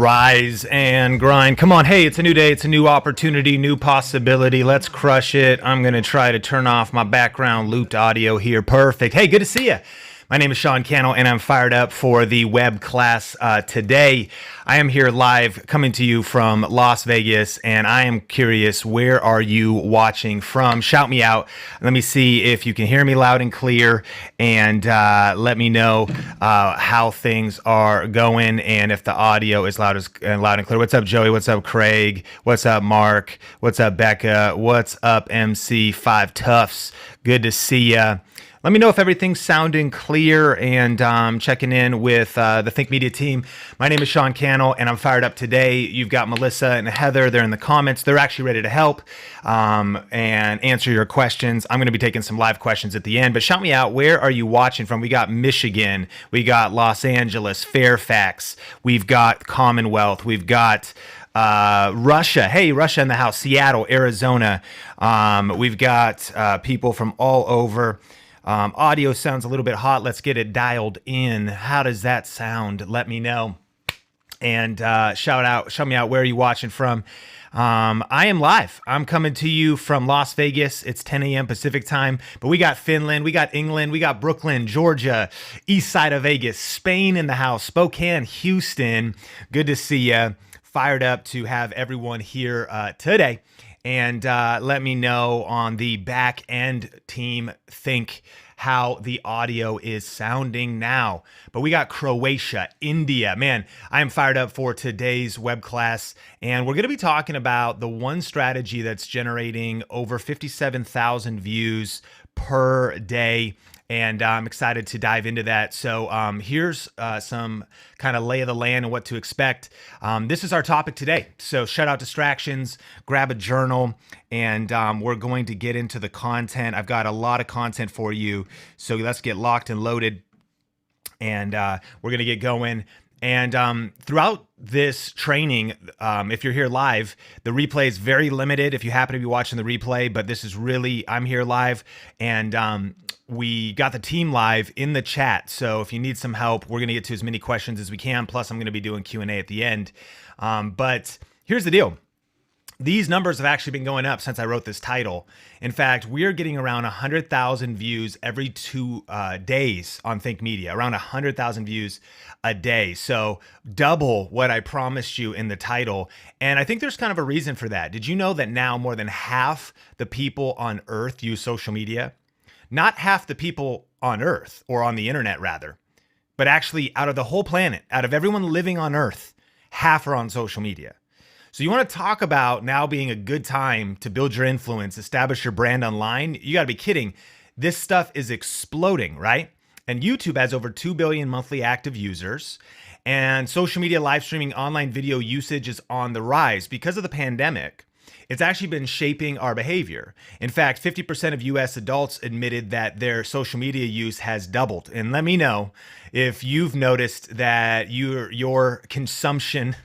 Rise and grind. Come on. Hey, it's a new day. It's a new opportunity, new possibility. Let's crush it. I'm going to try to turn off my background looped audio here. Perfect. Hey, good to see you. My name is Sean Cannell, and I'm fired up for the web class today. I am here live coming to you from Las Vegas, and I am curious, where are you watching from? Shout me out. Let me see if you can hear me loud and clear, and let me know how things are going and if the audio is loud and clear. What's up, Joey? What's up, Craig? What's up, Mark? What's up, Becca? What's up, MC5 Toughs? Good to see ya. Let me know if everything's sounding clear, and checking in with the Think Media team. My name is Sean Cannell, and I'm fired up today. You've got Melissa and Heather. They're in the comments. They're actually ready to help and answer your questions. I'm going to be taking some live questions at the end, but shout me out. Where are you watching from? We got Michigan. We got Los Angeles, Fairfax. We've got Commonwealth. We've got Russia. Hey, Russia in the house. Seattle, Arizona. We've got people from all over. Audio sounds a little bit hot. Let's get it dialed in. How does that sound? Let me know. And shout me out. Where are you watching from? I am live. I'm coming to you from Las Vegas. It's 10 a.m. Pacific time, but we got Finland, we got England, we got Brooklyn, Georgia, east side of Vegas, Spain in the house, Spokane, Houston. Good to see you. Fired up to have everyone here today. And let me know on the back end team think how the audio is sounding now. But we got Croatia, India. Man, I am fired up for today's web class. And we're going to be talking about the one strategy that's generating over 57,000 views per day. And I'm excited to dive into that. So here's some kind of lay of the land and what to expect. This is our topic today. So shut out distractions, grab a journal, and we're going to get into the content. I've got a lot of content for you. So let's get locked and loaded. And we're going to get going. And throughout this training, if you're here live, the replay is very limited if you happen to be watching the replay, but this is really, I'm here live, and we got the team live in the chat. So if you need some help, we're going to get to as many questions as we can. Plus, I'm going to be doing Q&A at the end. But here's the deal. These numbers have actually been going up since I wrote this title. In fact, we are getting around 100,000 views every 2 days on Think Media, around 100,000 views a day. So double what I promised you in the title. And I think there's kind of a reason for that. Did you know that now more than half the people on Earth use social media? Not half the people on Earth, or on the internet rather, but actually out of the whole planet, out of everyone living on Earth, half are on social media. So you want to talk about now being a good time to build your influence, establish your brand online? You got to be kidding. This stuff is exploding, right? And YouTube has over 2 billion monthly active users, and social media live streaming online video usage is on the rise because of the pandemic. It's actually been shaping our behavior. In fact, 50% of US adults admitted that their social media use has doubled. And let me know if you've noticed that your consumption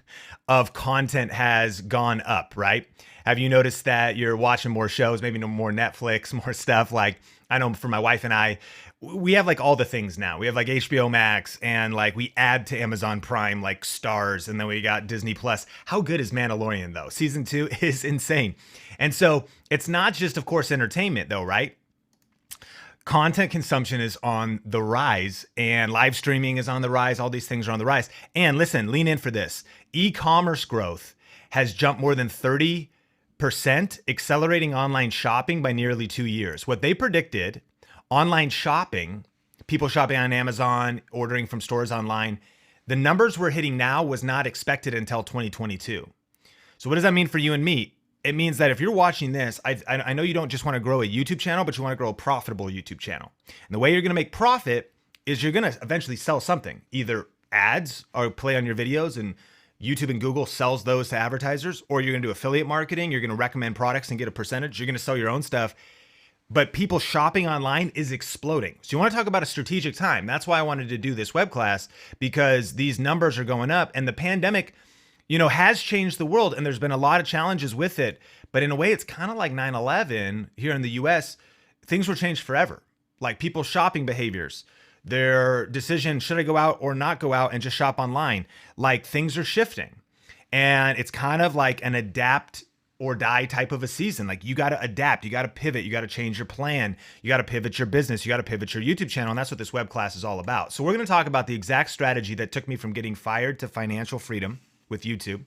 of content has gone up, right? Have you noticed that you're watching more shows, maybe more Netflix, more stuff? Like, I know for my wife and I, we have like all the things now. We have like HBO Max, and like we add to Amazon Prime like Stars, and then we got Disney Plus. How good is Mandalorian though? Season 2 is insane. And so it's not just, of course, entertainment though, right? Content consumption is on the rise, and live streaming is on the rise. All these things are on the rise. And listen, lean in for this. E-commerce growth has jumped more than 30%, accelerating online shopping by nearly 2 years. What they predicted, online shopping, people shopping on Amazon, ordering from stores online, the numbers we're hitting now was not expected until 2022. So what does that mean for you and me? It means that if you're watching this, I know you don't just want to grow a YouTube channel, but you want to grow a profitable YouTube channel. And the way you're going to make profit is you're going to eventually sell something, either ads or play on your videos, and YouTube and Google sells those to advertisers, or you're going to do affiliate marketing. You're going to recommend products and get a percentage. You're going to sell your own stuff. But people shopping online is exploding. So you want to talk about a strategic time. That's why I wanted to do this web class, because these numbers are going up, and the pandemic, has changed the world, and there's been a lot of challenges with it. But in a way, it's kind of like 9/11 here in the US. Things were changed forever. Like people's shopping behaviors, their decision, should I go out or not go out and just shop online? Like things are shifting, and it's kind of like an adapt or die type of a season. Like you got to adapt, you got to pivot, you got to change your plan, you got to pivot your business, you got to pivot your YouTube channel. And that's what this web class is all about. So we're going to talk about the exact strategy that took me from getting fired to financial freedom with YouTube.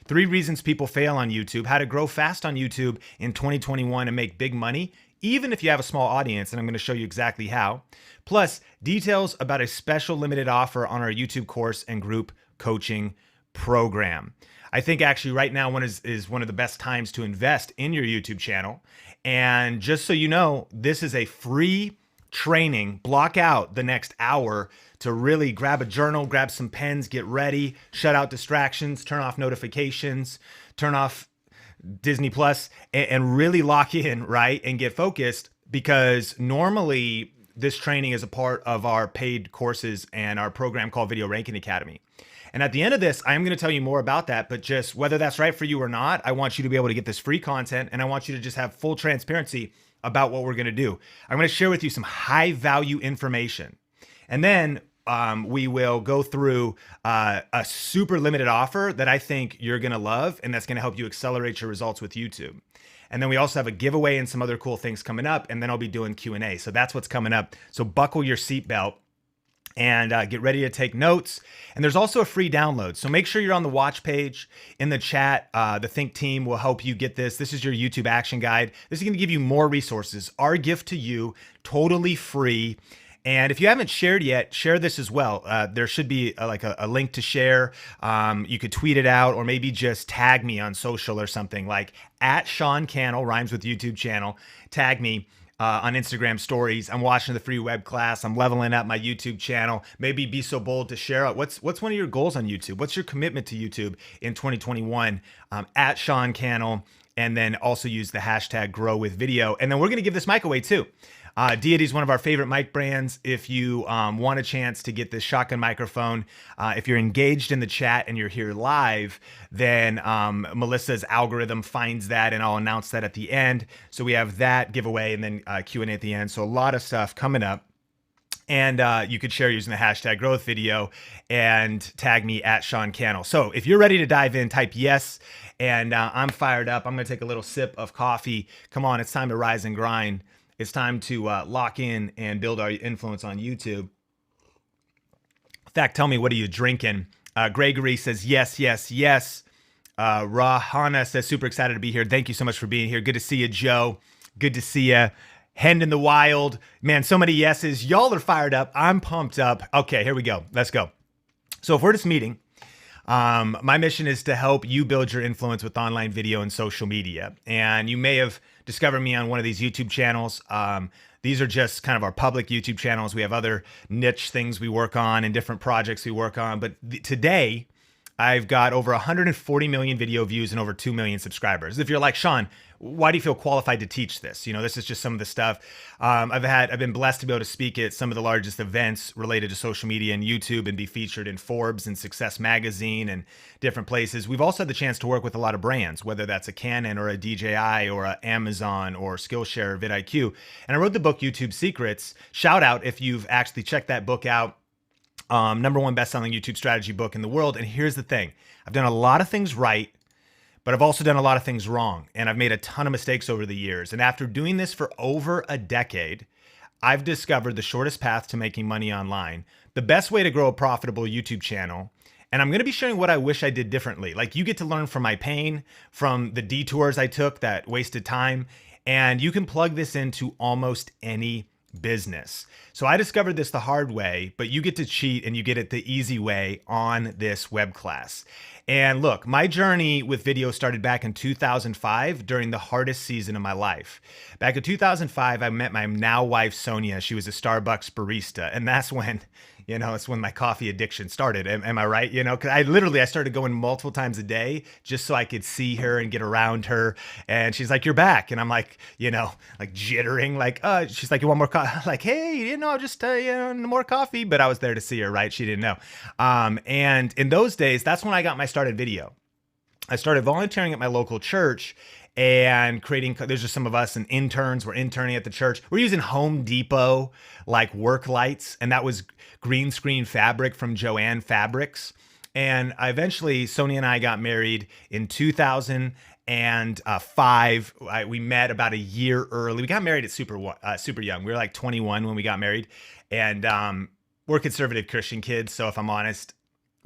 3 reasons people fail on YouTube, how to grow fast on YouTube in 2021 and make big money, even if you have a small audience. And I'm going to show you exactly how. Plus details about a special limited offer on our YouTube course and group coaching program. I think actually right now is one of the best times to invest in your YouTube channel. And just so you know, this is a free training. Block out the next hour to really grab a journal, grab some pens, get ready, shut out distractions, turn off notifications, turn off Disney Plus, and really lock in, right? And get focused, because normally this training is a part of our paid courses and our program called Video Ranking Academy. And at the end of this, I'm going to tell you more about that, but just whether that's right for you or not, I want you to be able to get this free content, and I want you to just have full transparency about what we're going to do. I'm going to share with you some high value information. And then we will go through a super limited offer that I think you're going to love, and that's going to help you accelerate your results with YouTube. And then we also have a giveaway and some other cool things coming up, and then I'll be doing Q&A. So that's what's coming up. So buckle your seatbelt. and get ready to take notes. And there's also a free download. So make sure you're on the watch page in the chat. The Think team will help you get this. This is your YouTube action guide. This is going to give you more resources. Our gift to you, totally free. And if you haven't shared yet, share this as well. There should be a link to share. You could tweet it out or maybe just tag me on social or something like at Sean Cannell, rhymes with YouTube channel. Tag me on Instagram stories. I'm watching the free web class. I'm leveling up my YouTube channel. Maybe be so bold to share it. What's one of your goals on YouTube? What's your commitment to YouTube in 2021? At Sean Cannell, and then also use the hashtag grow with video. And then we're going to give this mic away too. Deity is one of our favorite mic brands. If you want a chance to get this shotgun microphone, if you're engaged in the chat and you're here live, then Melissa's algorithm finds that, and I'll announce that at the end. So we have that giveaway and then Q&A at the end. So a lot of stuff coming up. And you could share using the hashtag growth video and tag me at Sean Cannell. So if you're ready to dive in, type yes. And I'm fired up. I'm going to take a little sip of coffee. Come on, it's time to rise and grind. It's time to lock in and build our influence on YouTube. In fact, tell me, what are you drinking? Gregory says, yes, yes, yes. Rahana says, super excited to be here. Thank you so much for being here. Good to see you, Joe. Good to see you. Hen in the wild. Man, so many yeses. Y'all are fired up. I'm pumped up. Okay, here we go. Let's go. So if we're just meeting, my mission is to help you build your influence with online video and social media. And you may have discovered me on one of these YouTube channels. These are just kind of our public YouTube channels. We have other niche things we work on and different projects we work on. But today, I've got over 140 million video views and over 2 million subscribers. If you're like, Sean, why do you feel qualified to teach this? You know, this is just some of the stuff. I've been blessed to be able to speak at some of the largest events related to social media and YouTube and be featured in Forbes and Success Magazine and different places. We've also had the chance to work with a lot of brands, whether that's a Cannell or a DJI or a Amazon or Skillshare or vidIQ. And I wrote the book YouTube Secrets. Shout out if you've actually checked that book out. #1 best-selling YouTube strategy book in the world. And here's the thing. I've done a lot of things right, but I've also done a lot of things wrong. And I've made a ton of mistakes over the years. And after doing this for over a decade, I've discovered the shortest path to making money online, the best way to grow a profitable YouTube channel. And I'm going to be sharing what I wish I did differently. Like, you get to learn from my pain, from the detours I took that wasted time, and you can plug this into almost any business. So I discovered this the hard way, but you get to cheat and you get it the easy way on this web class. And look, my journey with video started back in 2005 during the hardest season of my life. Back in 2005, I met my now wife, Sonia. She was a Starbucks barista. And that's when, it's when my coffee addiction started. Am I right? Because I started going multiple times a day just so I could see her and get around her. And she's like, you're back. And I'm like, like jittering, she's like, you want more coffee? Like, hey, just, more coffee. But I was there to see her, right? She didn't know. And in those days, that's when I got my start in video. I started volunteering at my local church and creating, there's just some of us and interns, we're interning at the church. We're using Home Depot, like work lights. And that was green screen fabric from Joanne Fabrics. And eventually Sonia and I got married in 2005. We met about a year early. We got married at super young. We were like 21 when we got married. And we're conservative Christian kids. So if I'm honest,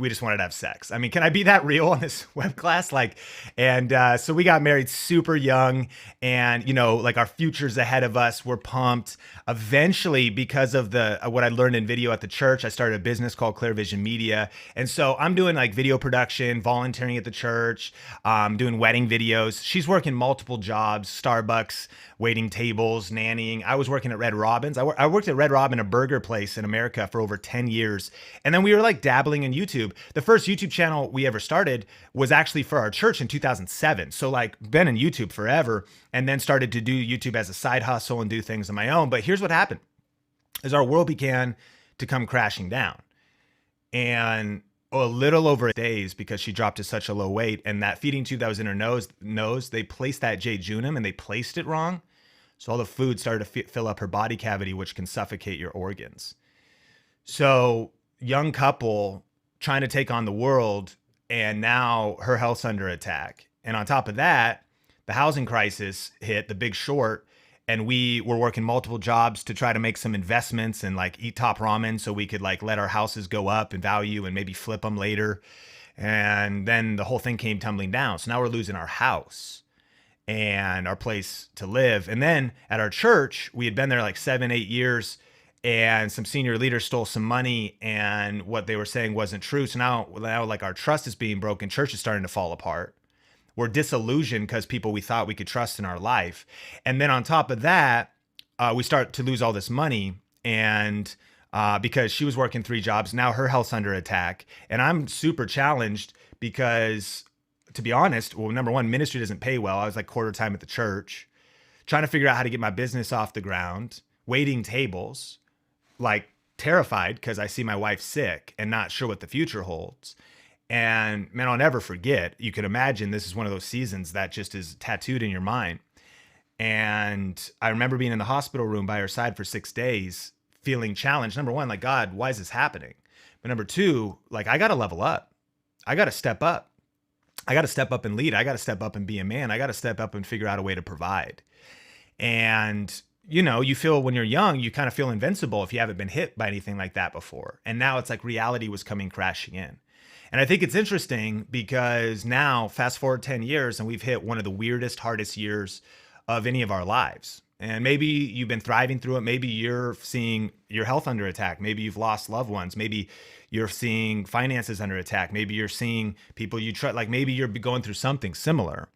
we just wanted to have sex. I mean, can I be that real on this web class? So we got married super young, and our future's ahead of us. We're pumped. Eventually, because of what I learned in video at the church, I started a business called Clear Vision Media. And so I'm doing video production, volunteering at the church, doing wedding videos. She's working multiple jobs, Starbucks, waiting tables, nannying. I was working at Red Robin's. I worked at Red Robin, a burger place in America, for over 10 years. And then we were dabbling in YouTube. The first YouTube channel we ever started was actually for our church in 2007. So been in YouTube forever, and then started to do YouTube as a side hustle and do things on my own. But here's what happened is our world began to come crashing down. And a little over days, because she dropped to such a low weight, and that feeding tube that was in her nose, they placed that jejunum and they placed it wrong. So all the food started to fill up her body cavity, which can suffocate your organs. So young couple trying to take on the world, and now her health's under attack. And on top of that, the housing crisis hit, The Big Short, and we were working multiple jobs to try to make some investments and like eat top ramen so we could like let our houses go up in value and maybe flip them later. And then the whole thing came tumbling down. So now we're losing our house and our place to live. And then at our church, we had been there like 7-8 years, and some senior leaders stole some money, and what they were saying wasn't true. So now like our trust is being broken. Church is starting to fall apart. We're disillusioned because people we thought we could trust in our life. And then on top of that, we start to lose all this money. And because she was working 3 jobs, now her health's under attack. And I'm super challenged because, to be honest, well, number one, ministry doesn't pay well. I was like quarter time at the church, trying to figure out how to get my business off the ground, waiting tables, like terrified because I see my wife sick and not sure what the future holds. And man, I'll never forget. You can imagine this is one of those seasons that just is tattooed in your mind. And I remember being in the hospital room by her side for 6 days, feeling challenged. Number one, like, God, why is this happening? But number two, like, I got to level up. I got to step up. I got to step up and lead. I got to step up and be a man. I got to step up and figure out a way to provide. And you know, you feel when you're young, you kind of feel invincible if you haven't been hit by anything like that before. And now it's like reality was coming crashing in. And I think it's interesting because now, fast forward 10 years, and we've hit one of the weirdest, hardest years of any of our lives. And maybe you've been thriving through it. Maybe you're seeing your health under attack. Maybe you've lost loved ones. Maybe you're seeing finances under attack. Maybe you're seeing people you trust. Like maybe you're going through something similar.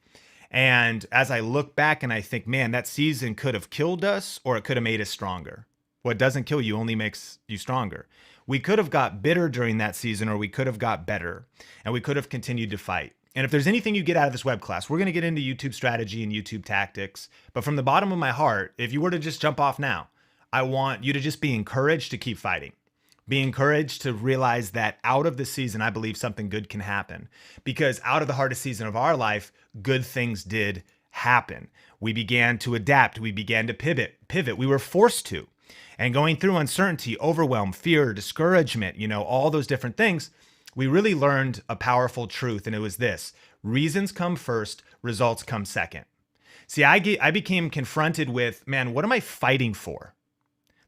And as I look back and I think, man, that season could have killed us or it could have made us stronger. What doesn't kill you only makes you stronger. We could have got bitter during that season, or we could have got better, and we could have continued to fight. And if there's anything you get out of this web class, we're going to get into YouTube strategy and YouTube tactics. But from the bottom of my heart, if you were to just jump off now, I want you to just be encouraged to keep fighting. Be encouraged to realize that out of the season, I believe something good can happen. Because out of the hardest season of our life, good things did happen. We began to adapt. We began to pivot. We were forced to. And going through uncertainty, overwhelm, fear, discouragement, you know, all those different things, we really learned a powerful truth. And it was this: reasons come first, results come second. See, I became confronted with, man, what am I fighting for?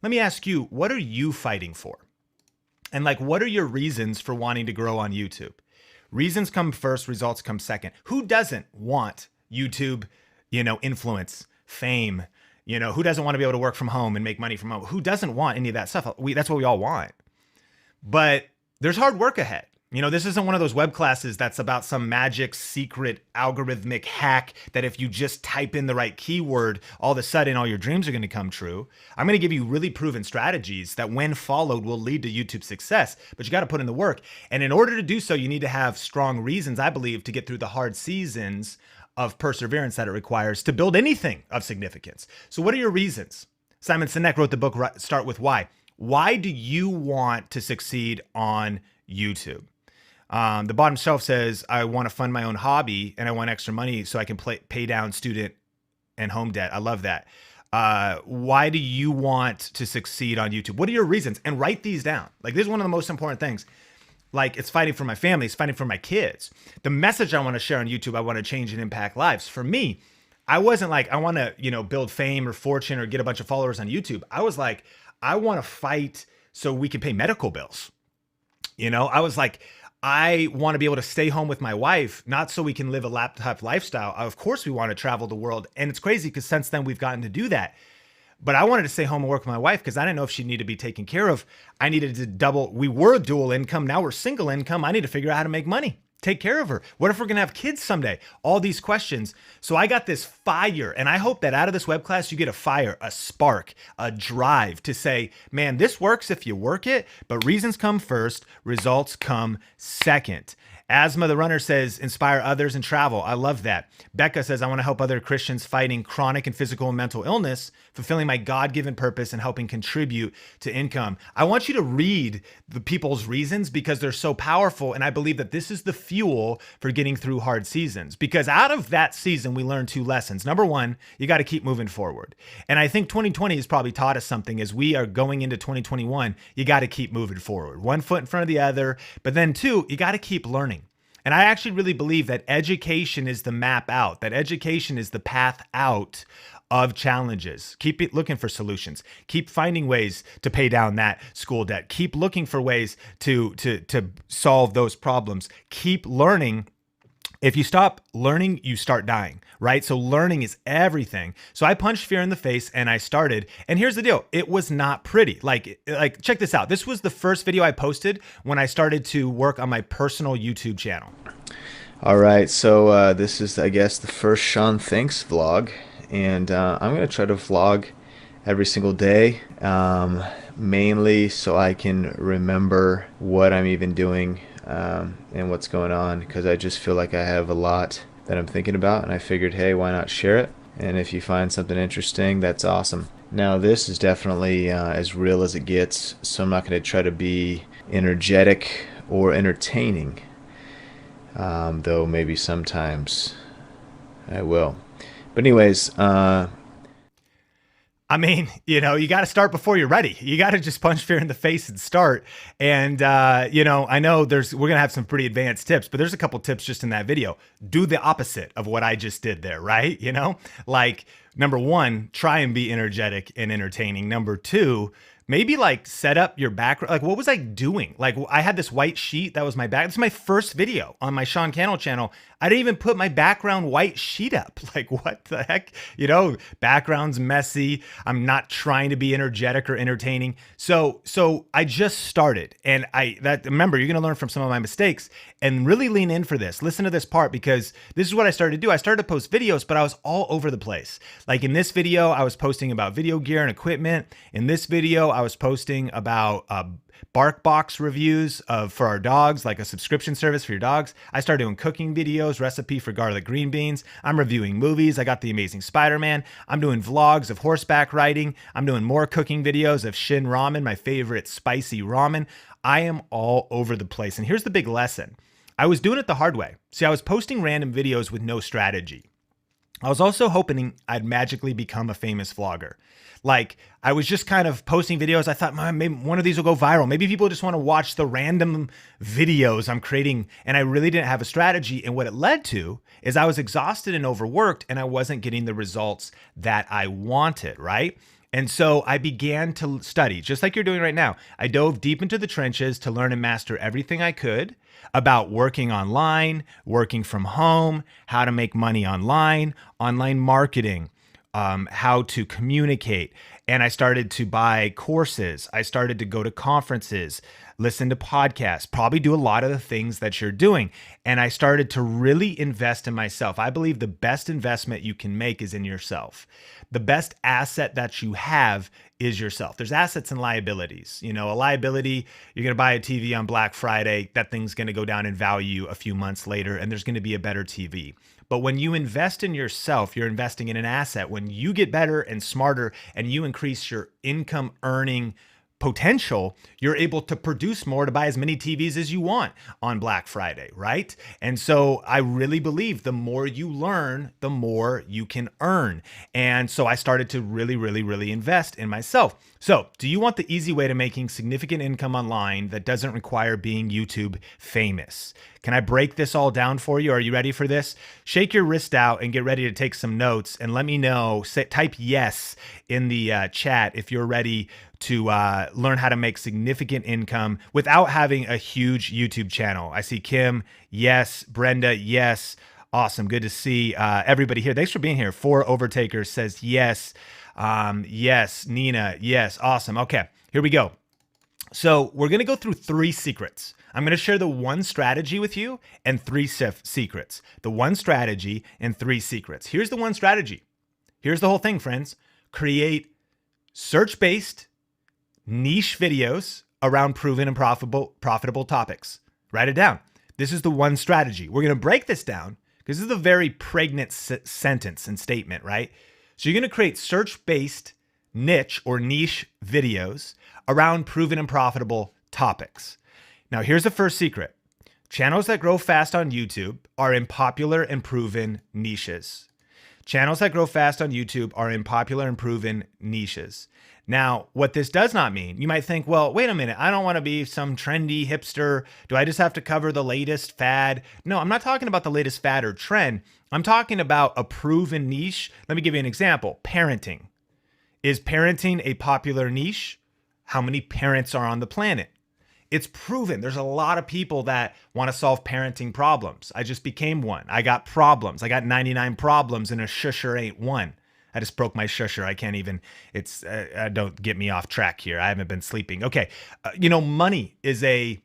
Let me ask you, what are you fighting for? And like, what are your reasons for wanting to grow on YouTube? Reasons come first, results come second. Who doesn't want YouTube, influence, fame? Who doesn't want to be able to work from home and make money from home? Who doesn't want any of that stuff? That's what we all want. But there's hard work ahead. This isn't one of those web classes that's about some magic, secret, algorithmic hack that if you just type in the right keyword, all of a sudden all your dreams are going to come true. I'm going to give you really proven strategies that when followed will lead to YouTube success, but you got to put in the work. And in order to do so, you need to have strong reasons, I believe, to get through the hard seasons of perseverance that it requires to build anything of significance. So what are your reasons? Simon Sinek wrote the book, Start With Why. Why do you want to succeed on YouTube? The bottom shelf says, I want to fund my own hobby and I want extra money so I can pay down student and home debt. I love that. Why do you want to succeed on YouTube? What are your reasons? And write these down. Like, this is one of the most important things. Like, it's fighting for my family. It's fighting for my kids. The message I want to share on YouTube, I want to change and impact lives. For me, I wasn't like, I want to, build fame or fortune or get a bunch of followers on YouTube. I was like, I want to fight so we can pay medical bills. I was like, I want to be able to stay home with my wife, not so we can live a laptop lifestyle. Of course, we want to travel the world. And it's crazy because since then we've gotten to do that. But I wanted to stay home and work with my wife because I didn't know if she needed to be taken care of. I needed to we were dual income. Now we're single income. I need to figure out how to make money, take care of her. What if we're going to have kids someday? All these questions. So I got this fire, and I hope that out of this web class, you get a fire, a spark, a drive to say, man, this works if you work it, but reasons come first, results come second. Asma the Runner says, inspire others and travel. I love that. Becca says, I want to help other Christians fighting chronic and physical and mental illness, fulfilling my God-given purpose and helping contribute to income. I want you to read the people's reasons because they're so powerful. And I believe that this is the fuel for getting through hard seasons, because out of that season, we learned 2 lessons. Number one, you got to keep moving forward. And I think 2020 has probably taught us something as we are going into 2021. You got to keep moving forward, 1 foot in front of the other. But then 2, you got to keep learning. And I actually really believe that education is the map out, that education is the path out of challenges. Keep looking for solutions. Keep finding ways to pay down that school debt. Keep looking for ways to solve those problems. Keep learning. If you stop learning, you start dying, right? So learning is everything. So I punched fear in the face and I started. And here's the deal. It was not pretty. Like check this out. This was the first video I posted when I started to work on my personal YouTube channel. All right, so this is, I guess, the first Sean Thinks vlog, and I'm going to try to vlog every single day, mainly so I can remember what I'm even doing and what's going on, because I just feel like I have a lot that I'm thinking about, and I figured, hey, why not share it? And if you find something interesting, that's awesome. Now, this is definitely as real as it gets, so I'm not going to try to be energetic or entertaining. Though maybe sometimes I will. But anyways, I mean, you got to start before you're ready. You got to just punch fear in the face and start. And, I know we're going to have some pretty advanced tips, but there's a couple tips just in that video. Do the opposite of what I just did there, right? Like number one, try and be energetic and entertaining. Number two, maybe like set up your background. Like what was I doing? Like I had this white sheet that was my back. This is my first video on my Sean Cannell channel. I didn't even put my background white sheet up. Like what the heck? Background's messy. I'm not trying to be energetic or entertaining. So I just started, and remember, you're going to learn from some of my mistakes and really lean in for this. Listen to this part, because this is what I started to do. I started to post videos, but I was all over the place. Like in this video, I was posting about video gear and equipment. In this video, I was posting about BarkBox reviews for our dogs, like a subscription service for your dogs. I started doing cooking videos, recipe for garlic green beans. I'm reviewing movies. I got The Amazing Spider-Man. I'm doing vlogs of horseback riding. I'm doing more cooking videos of Shin Ramen, my favorite spicy ramen. I am all over the place. And here's the big lesson. I was doing it the hard way. See, I was posting random videos with no strategy. I was also hoping I'd magically become a famous vlogger. Like I was just kind of posting videos. I thought, man, maybe one of these will go viral. Maybe people just want to watch the random videos I'm creating. And I really didn't have a strategy. And what it led to is I was exhausted and overworked, and I wasn't getting the results that I wanted, right? And so I began to study, just like you're doing right now. I dove deep into the trenches to learn and master everything I could about working online, working from home, how to make money online, online marketing, how to communicate. And I started to buy courses. I started to go to conferences, listen to podcasts, probably do a lot of the things that you're doing. And I started to really invest in myself. I believe the best investment you can make is in yourself. The best asset that you have is yourself. There's assets and liabilities. A liability, you're going to buy a TV on Black Friday. That thing's going to go down in value a few months later, and there's going to be a better TV. But when you invest in yourself, you're investing in an asset. When you get better and smarter and you increase your income earning potential, you're able to produce more to buy as many TVs as you want on Black Friday, right? And so I really believe the more you learn, the more you can earn. And so I started to really invest in myself. So do you want the easy way to making significant income online that doesn't require being YouTube famous? Can I break this all down for you? Are you ready for this? Shake your wrist out and get ready to take some notes, and let me know. Type yes in the chat if you're ready to learn how to make significant income without having a huge YouTube channel. I see Kim, yes. Brenda, yes. Awesome. Good to see everybody here. Thanks for being here. 4 Overtakers says yes. Yes. Nina, yes. Awesome. Okay, here we go. So we're going to go through 3 secrets. I'm going to share the one strategy with you and 3 secrets. The one strategy and 3 secrets. Here's the one strategy. Here's the whole thing, friends. Create search-based niche videos around proven and profitable topics. Write it down. This is the one strategy. We're going to break this down because this is a very pregnant sentence and statement, right? So you're going to create search-based niche or niche videos around proven and profitable topics. Now, here's the first secret. Channels that grow fast on YouTube are in popular and proven niches. Channels that grow fast on YouTube are in popular and proven niches. Now, what this does not mean, you might think, well, wait a minute, I don't want to be some trendy hipster. Do I just have to cover the latest fad? No, I'm not talking about the latest fad or trend. I'm talking about a proven niche. Let me give you an example. Parenting. Is parenting a popular niche? How many parents are on the planet? It's proven. There's a lot of people that want to solve parenting problems. I just became one. I got problems. I got 99 problems and a shusher ain't one. I just broke my shusher. I can't even, don't get me off track here. I haven't been sleeping. Okay. Money is a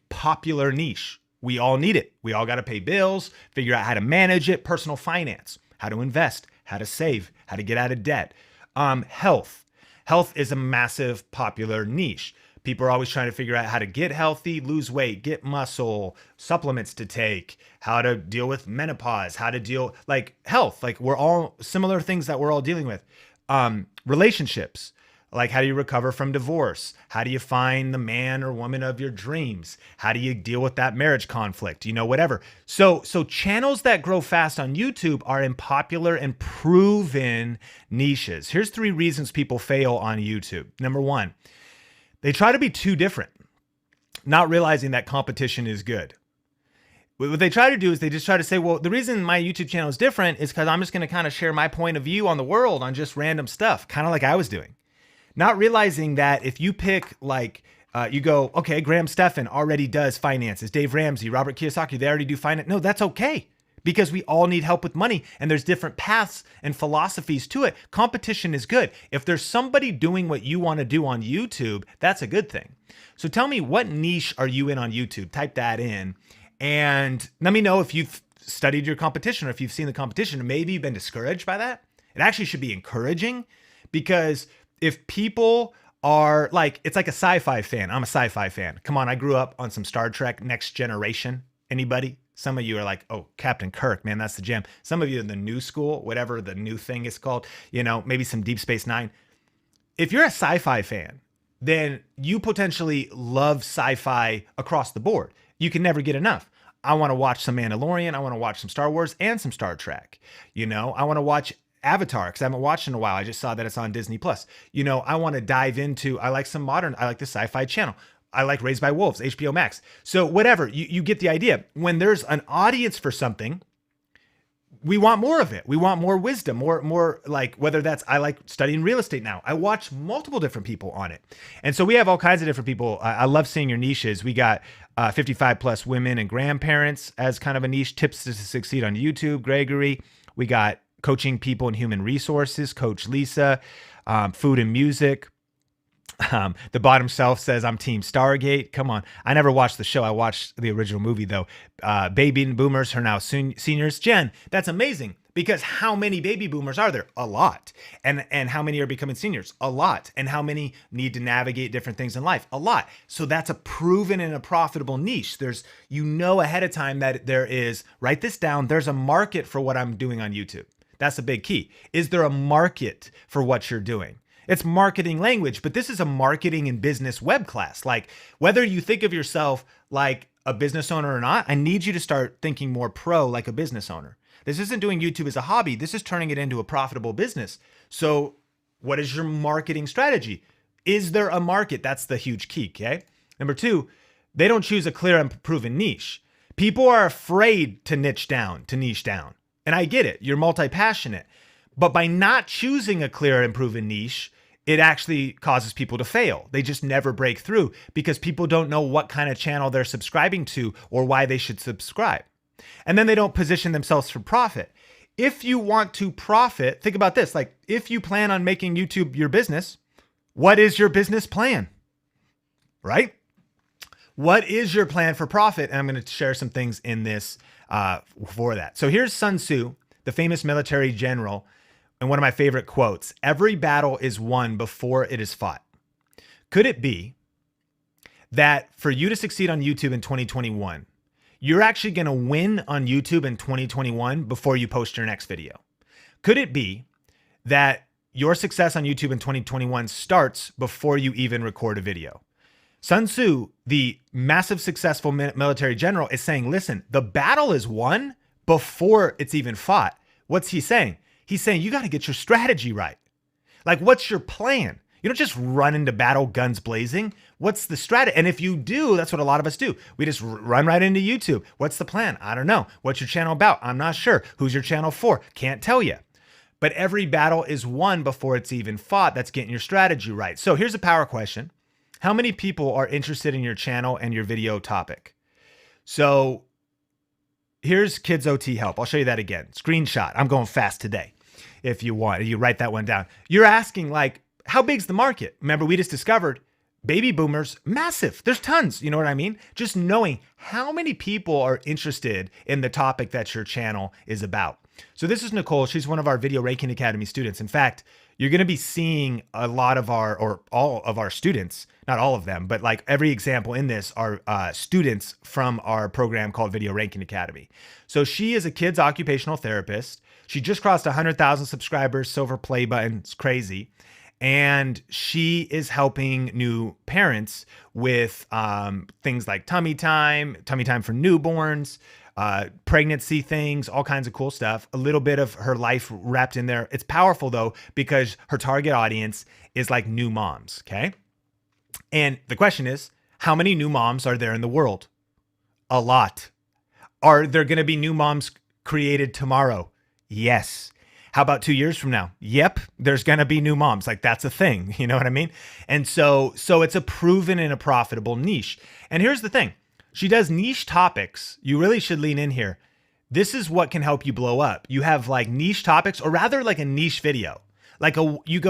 popular niche. We all need it. We all got to pay bills, figure out how to manage it, personal finance, how to invest, how to save, how to get out of debt. Health. Health is a massive popular niche. People are always trying to figure out how to get healthy, lose weight, get muscle, supplements to take, how to deal with menopause, how to deal like health. Like we're all similar things that we're all dealing with. Relationships, like how do you recover from divorce? How do you find the man or woman of your dreams? How do you deal with that marriage conflict? Whatever. So channels that grow fast on YouTube are in popular and proven niches. Here's 3 reasons people fail on YouTube. Number 1, they try to be too different, not realizing that competition is good. What they try to do is they just try to say, well, the reason my YouTube channel is different is because I'm just going to kind of share my point of view on the world on just random stuff, kind of like I was doing. Not realizing that if you pick you go, okay, Graham Stephan already does finances. Dave Ramsey, Robert Kiyosaki, they already do finance. No, that's okay. Because we all need help with money and there's different paths and philosophies to it. Competition is good. If there's somebody doing what you want to do on YouTube, that's a good thing. So tell me, what niche are you in on YouTube? Type that in and let me know if you've studied your competition or if you've seen the competition or maybe you've been discouraged by that. It actually should be encouraging because if people are it's like a sci-fi fan. I'm a sci-fi fan. Come on, I grew up on some Star Trek Next Generation. Anybody? Some of you are like, oh, Captain Kirk, man, that's the jam. Some of you are the new school, whatever the new thing is called, maybe some Deep Space Nine. If you're a sci-fi fan, then you potentially love sci-fi across the board. You can never get enough. I want to watch some Mandalorian. I want to watch some Star Wars and some Star Trek. I want to watch Avatar because I haven't watched in a while. I just saw that it's on Disney Plus. I want to dive into, I like the Sci-Fi Channel. I like Raised by Wolves, HBO Max. So whatever, you get the idea. When there's an audience for something, we want more of it. We want more wisdom, more like whether that's, I like studying real estate now. I watch multiple different people on it. And so we have all kinds of different people. I love seeing your niches. We got 55 plus women and grandparents as kind of a niche, tips to succeed on YouTube, Gregory. We got coaching people in human resources, Coach Lisa, food and music. The bottom shelf says I'm Team Stargate. Come on. I never watched the show. I watched the original movie though. Baby boomers are now seniors. Jen, that's amazing because how many baby boomers are there? A lot. And how many are becoming seniors? A lot. And how many need to navigate different things in life? A lot. So that's a proven and a profitable niche. There's, ahead of time that there is, write this down. There's a market for what I'm doing on YouTube. That's a big key. Is there a market for what you're doing? It's marketing language, but this is a marketing and business web class. Like whether you think of yourself like a business owner or not, I need you to start thinking more pro like a business owner. This isn't doing YouTube as a hobby. This is turning it into a profitable business. So what is your marketing strategy? Is there a market? That's the huge key, okay? Number 2, they don't choose a clear and proven niche. People are afraid to niche down. And I get it. You're multi-passionate. But by not choosing a clear and proven niche, it actually causes people to fail. They just never break through because people don't know what kind of channel they're subscribing to or why they should subscribe. And then they don't position themselves for profit. If you want to profit, think about this. Like if you plan on making YouTube your business, what is your business plan? Right? What is your plan for profit? And I'm going to share some things in this for that. So here's Sun Tzu, the famous military general. And one of my favorite quotes, every battle is won before it is fought. Could it be that for you to succeed on YouTube in 2021, you're actually going to win on YouTube in 2021 before you post your next video? Could it be that your success on YouTube in 2021 starts before you even record a video? Sun Tzu, the massive successful military general, is saying, listen, the battle is won before it's even fought. What's he saying? He's saying you got to get your strategy right. Like, what's your plan? You don't just run into battle guns blazing. What's the strategy? And if you do, that's what a lot of us do. We just run right into YouTube. What's the plan? I don't know. What's your channel about? I'm not sure. Who's your channel for? Can't tell you. But every battle is won before it's even fought. That's getting your strategy right. So here's a power question. How many people are interested in your channel and your video topic? So here's Kids OT Help. I'll show you that again. Screenshot. I'm going fast today. If you want, you write that one down. You're asking like, how big's the market? Remember, we just discovered baby boomers, massive. There's tons. You know what I mean? Just knowing how many people are interested in the topic that your channel is about. So this is Nicole. She's one of our Video Ranking Academy students. In fact, you're going to be seeing a lot of our, or all of our students, not all of them, but like every example in this are students from our program called Video Ranking Academy. So she is a kids occupational therapist. She just crossed 100,000 subscribers, silver play button. It's crazy. And she is helping new parents with things like tummy time for newborns, pregnancy things, all kinds of cool stuff. A little bit of her life wrapped in there. It's powerful though, because her target audience is like new moms. Okay. And the question is, how many new moms are there in the world? A lot. Are there going to be new moms created tomorrow? Yes. How about 2 years from now? Yep, there's going to be new moms. Like that's a thing. You know what I mean? And so it's a proven and a profitable niche. And here's the thing. She does niche topics. You really should lean in here. This is what can help you blow up. You have like niche topics, or rather like a niche video. You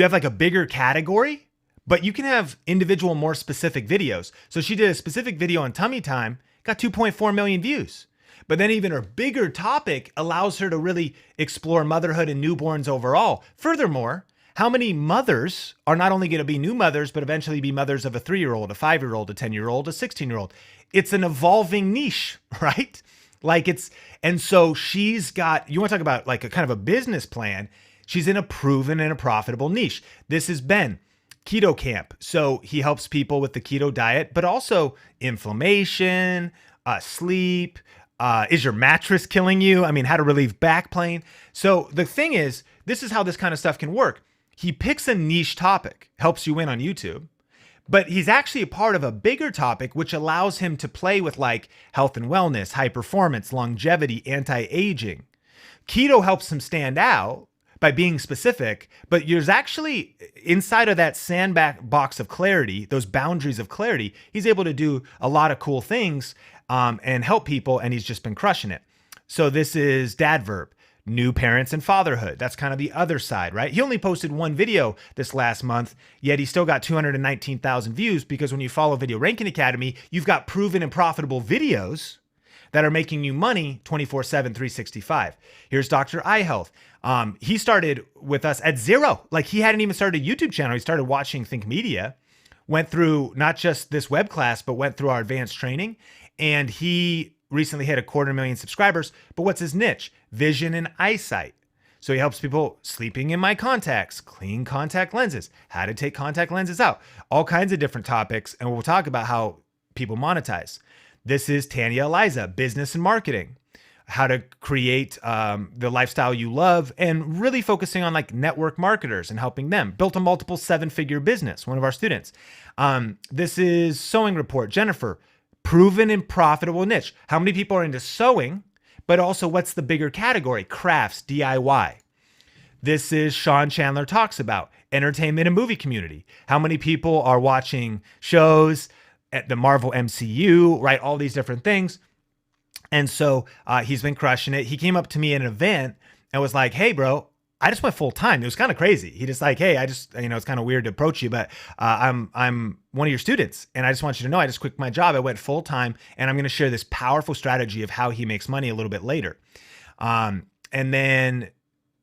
have like a bigger category, but you can have individual, more specific videos. So she did a specific video on tummy time, got 2.4 million views. But then even her bigger topic allows her to really explore motherhood and newborns overall. Furthermore, how many mothers are not only going to be new mothers, but eventually be mothers of a 3-year-old, a 5-year-old, a 10-year-old, a 16-year-old? It's an evolving niche, right? And so she's got, you want to talk about like a kind of a business plan. She's in a proven and a profitable niche. This is Ben. Keto Camp. So he helps people with the keto diet, but also inflammation, sleep. Is your mattress killing you? I mean, how to relieve back pain. So the thing is, this is how this kind of stuff can work. He picks a niche topic, helps you win on YouTube, but he's actually a part of a bigger topic, which allows him to play with like health and wellness, high performance, longevity, anti-aging. Keto helps him stand out by being specific, but there's actually inside of that sandbox of clarity, those boundaries of clarity, he's able to do a lot of cool things and help people, and he's just been crushing it. So this is Dadverb, new parents and fatherhood. That's kind of the other side, right? He only posted one video this last month, yet he still got 219,000 views, because when you follow Video Ranking Academy, you've got proven and profitable videos that are making you money 24/7, 365. Here's Dr. Eye Health. He started with us at zero. Like he hadn't even started a YouTube channel. He started watching Think Media, went through not just this web class, but went through our advanced training. And he recently hit 250,000 subscribers. But what's his niche? Vision and eyesight. So he helps people sleeping in my contacts, clean contact lenses, how to take contact lenses out, all kinds of different topics. And we'll talk about how people monetize. This is Tanya Eliza, business and marketing, how to create the lifestyle you love, and really focusing on like network marketers and helping them. Built a multiple 7-figure business, one of our students. This is Sewing Report, Jennifer, proven and profitable niche. How many people are into sewing, but also what's the bigger category? Crafts, DIY. This is Sean Chandler Talks About, entertainment and movie community. How many people are watching shows at the Marvel MCU, right? All these different things. And so he's been crushing it. He came up to me at an event and was like, hey, bro, I just went full time. It was kind of crazy. He just like, hey, it's kind of weird to approach you, but I'm one of your students. And I just want you to know, I just quit my job. I went full time, and I'm going to share this powerful strategy of how he makes money a little bit later. And then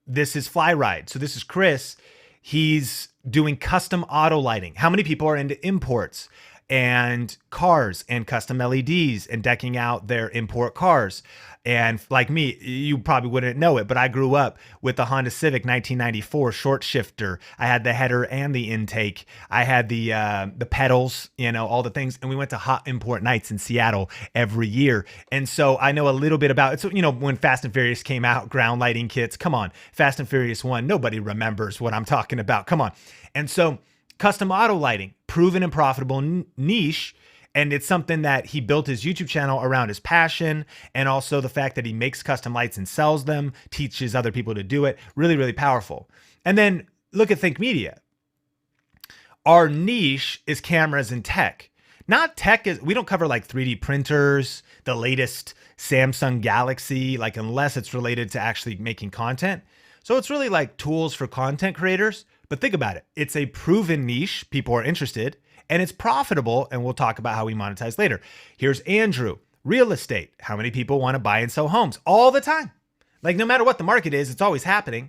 this is Fly Ride. So this is Chris. He's doing custom auto lighting. How many people are into imports? and cars and custom LEDs and decking out their import cars. And like me, you probably wouldn't know it, but I grew up with the Honda Civic 1994 short shifter. I had the header and the intake. I had the pedals, all the things. And we went to hot import nights in Seattle every year. And so I know a little bit about it. So, when Fast and Furious came out, ground lighting kits, come on, Fast and Furious 1, nobody remembers what I'm talking about. Come on. And so custom auto lighting, proven and profitable niche. And it's something that he built his YouTube channel around his passion, and also the fact that he makes custom lights and sells them, teaches other people to do it. Really, really powerful. And then look at Think Media. Our niche is cameras and tech. Not tech, we don't cover like 3D printers, the latest Samsung Galaxy, like unless it's related to actually making content. So it's really like tools for content creators. But think about it. It's a proven niche. People are interested. And it's profitable, and we'll talk about how we monetize later. Here's Andrew, real estate. How many people want to buy and sell homes? All the time. Like no matter what the market is, it's always happening.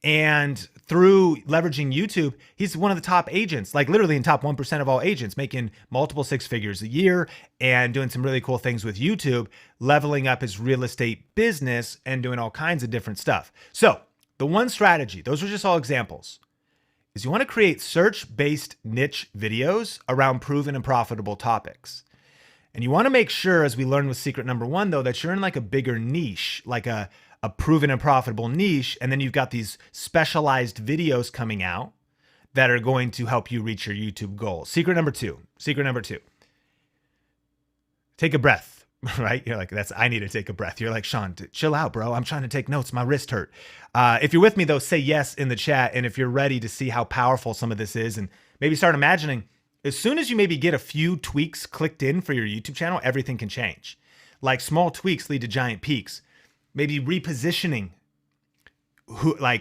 And through leveraging YouTube, he's one of the top agents, like literally in top 1% of all agents, making multiple six figures a year and doing some really cool things with YouTube, leveling up his real estate business and doing all kinds of different stuff. So the one strategy, those are just all examples, is you want to create search-based niche videos around proven and profitable topics. And you want to make sure, as we learned with secret number one, though, that you're in like a bigger niche, like a proven and profitable niche. And then you've got these specialized videos coming out that are going to help you reach your YouTube goals. Secret number two, take a breath. Right? You're like, I need to take a breath. You're like, Sean, chill out, bro. I'm trying to take notes. My wrist hurt. If you're with me though, say yes in the chat. And if you're ready to see how powerful some of this is, and maybe start imagining, as soon as you maybe get a few tweaks clicked in for your YouTube channel, everything can change. Like small tweaks lead to giant peaks. Maybe repositioning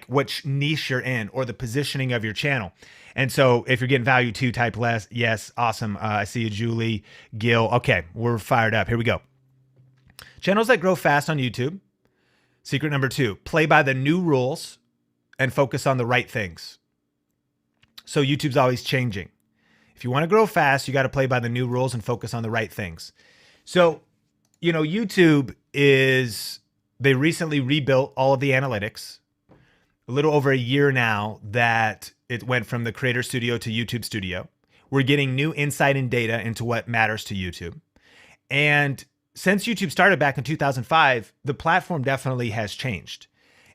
which niche you're in or the positioning of your channel. And so if you're getting value too, type less. Yes. Awesome. I see you, Julie, Gil. Okay. We're fired up. Here we go. Channels that grow fast on YouTube. Secret number two, play by the new rules and focus on the right things. So YouTube's always changing. If you want to grow fast, you got to play by the new rules and focus on the right things. So, YouTube they recently rebuilt all of the analytics. A little over a year now that it went from the Creator Studio to YouTube Studio. We're getting new insight and data into what matters to YouTube. And since YouTube started back in 2005, the platform definitely has changed.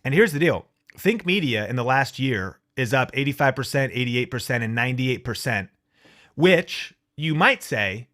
And here's the deal. Think Media in the last year is up 85%, 88%, and 98%, which you might say,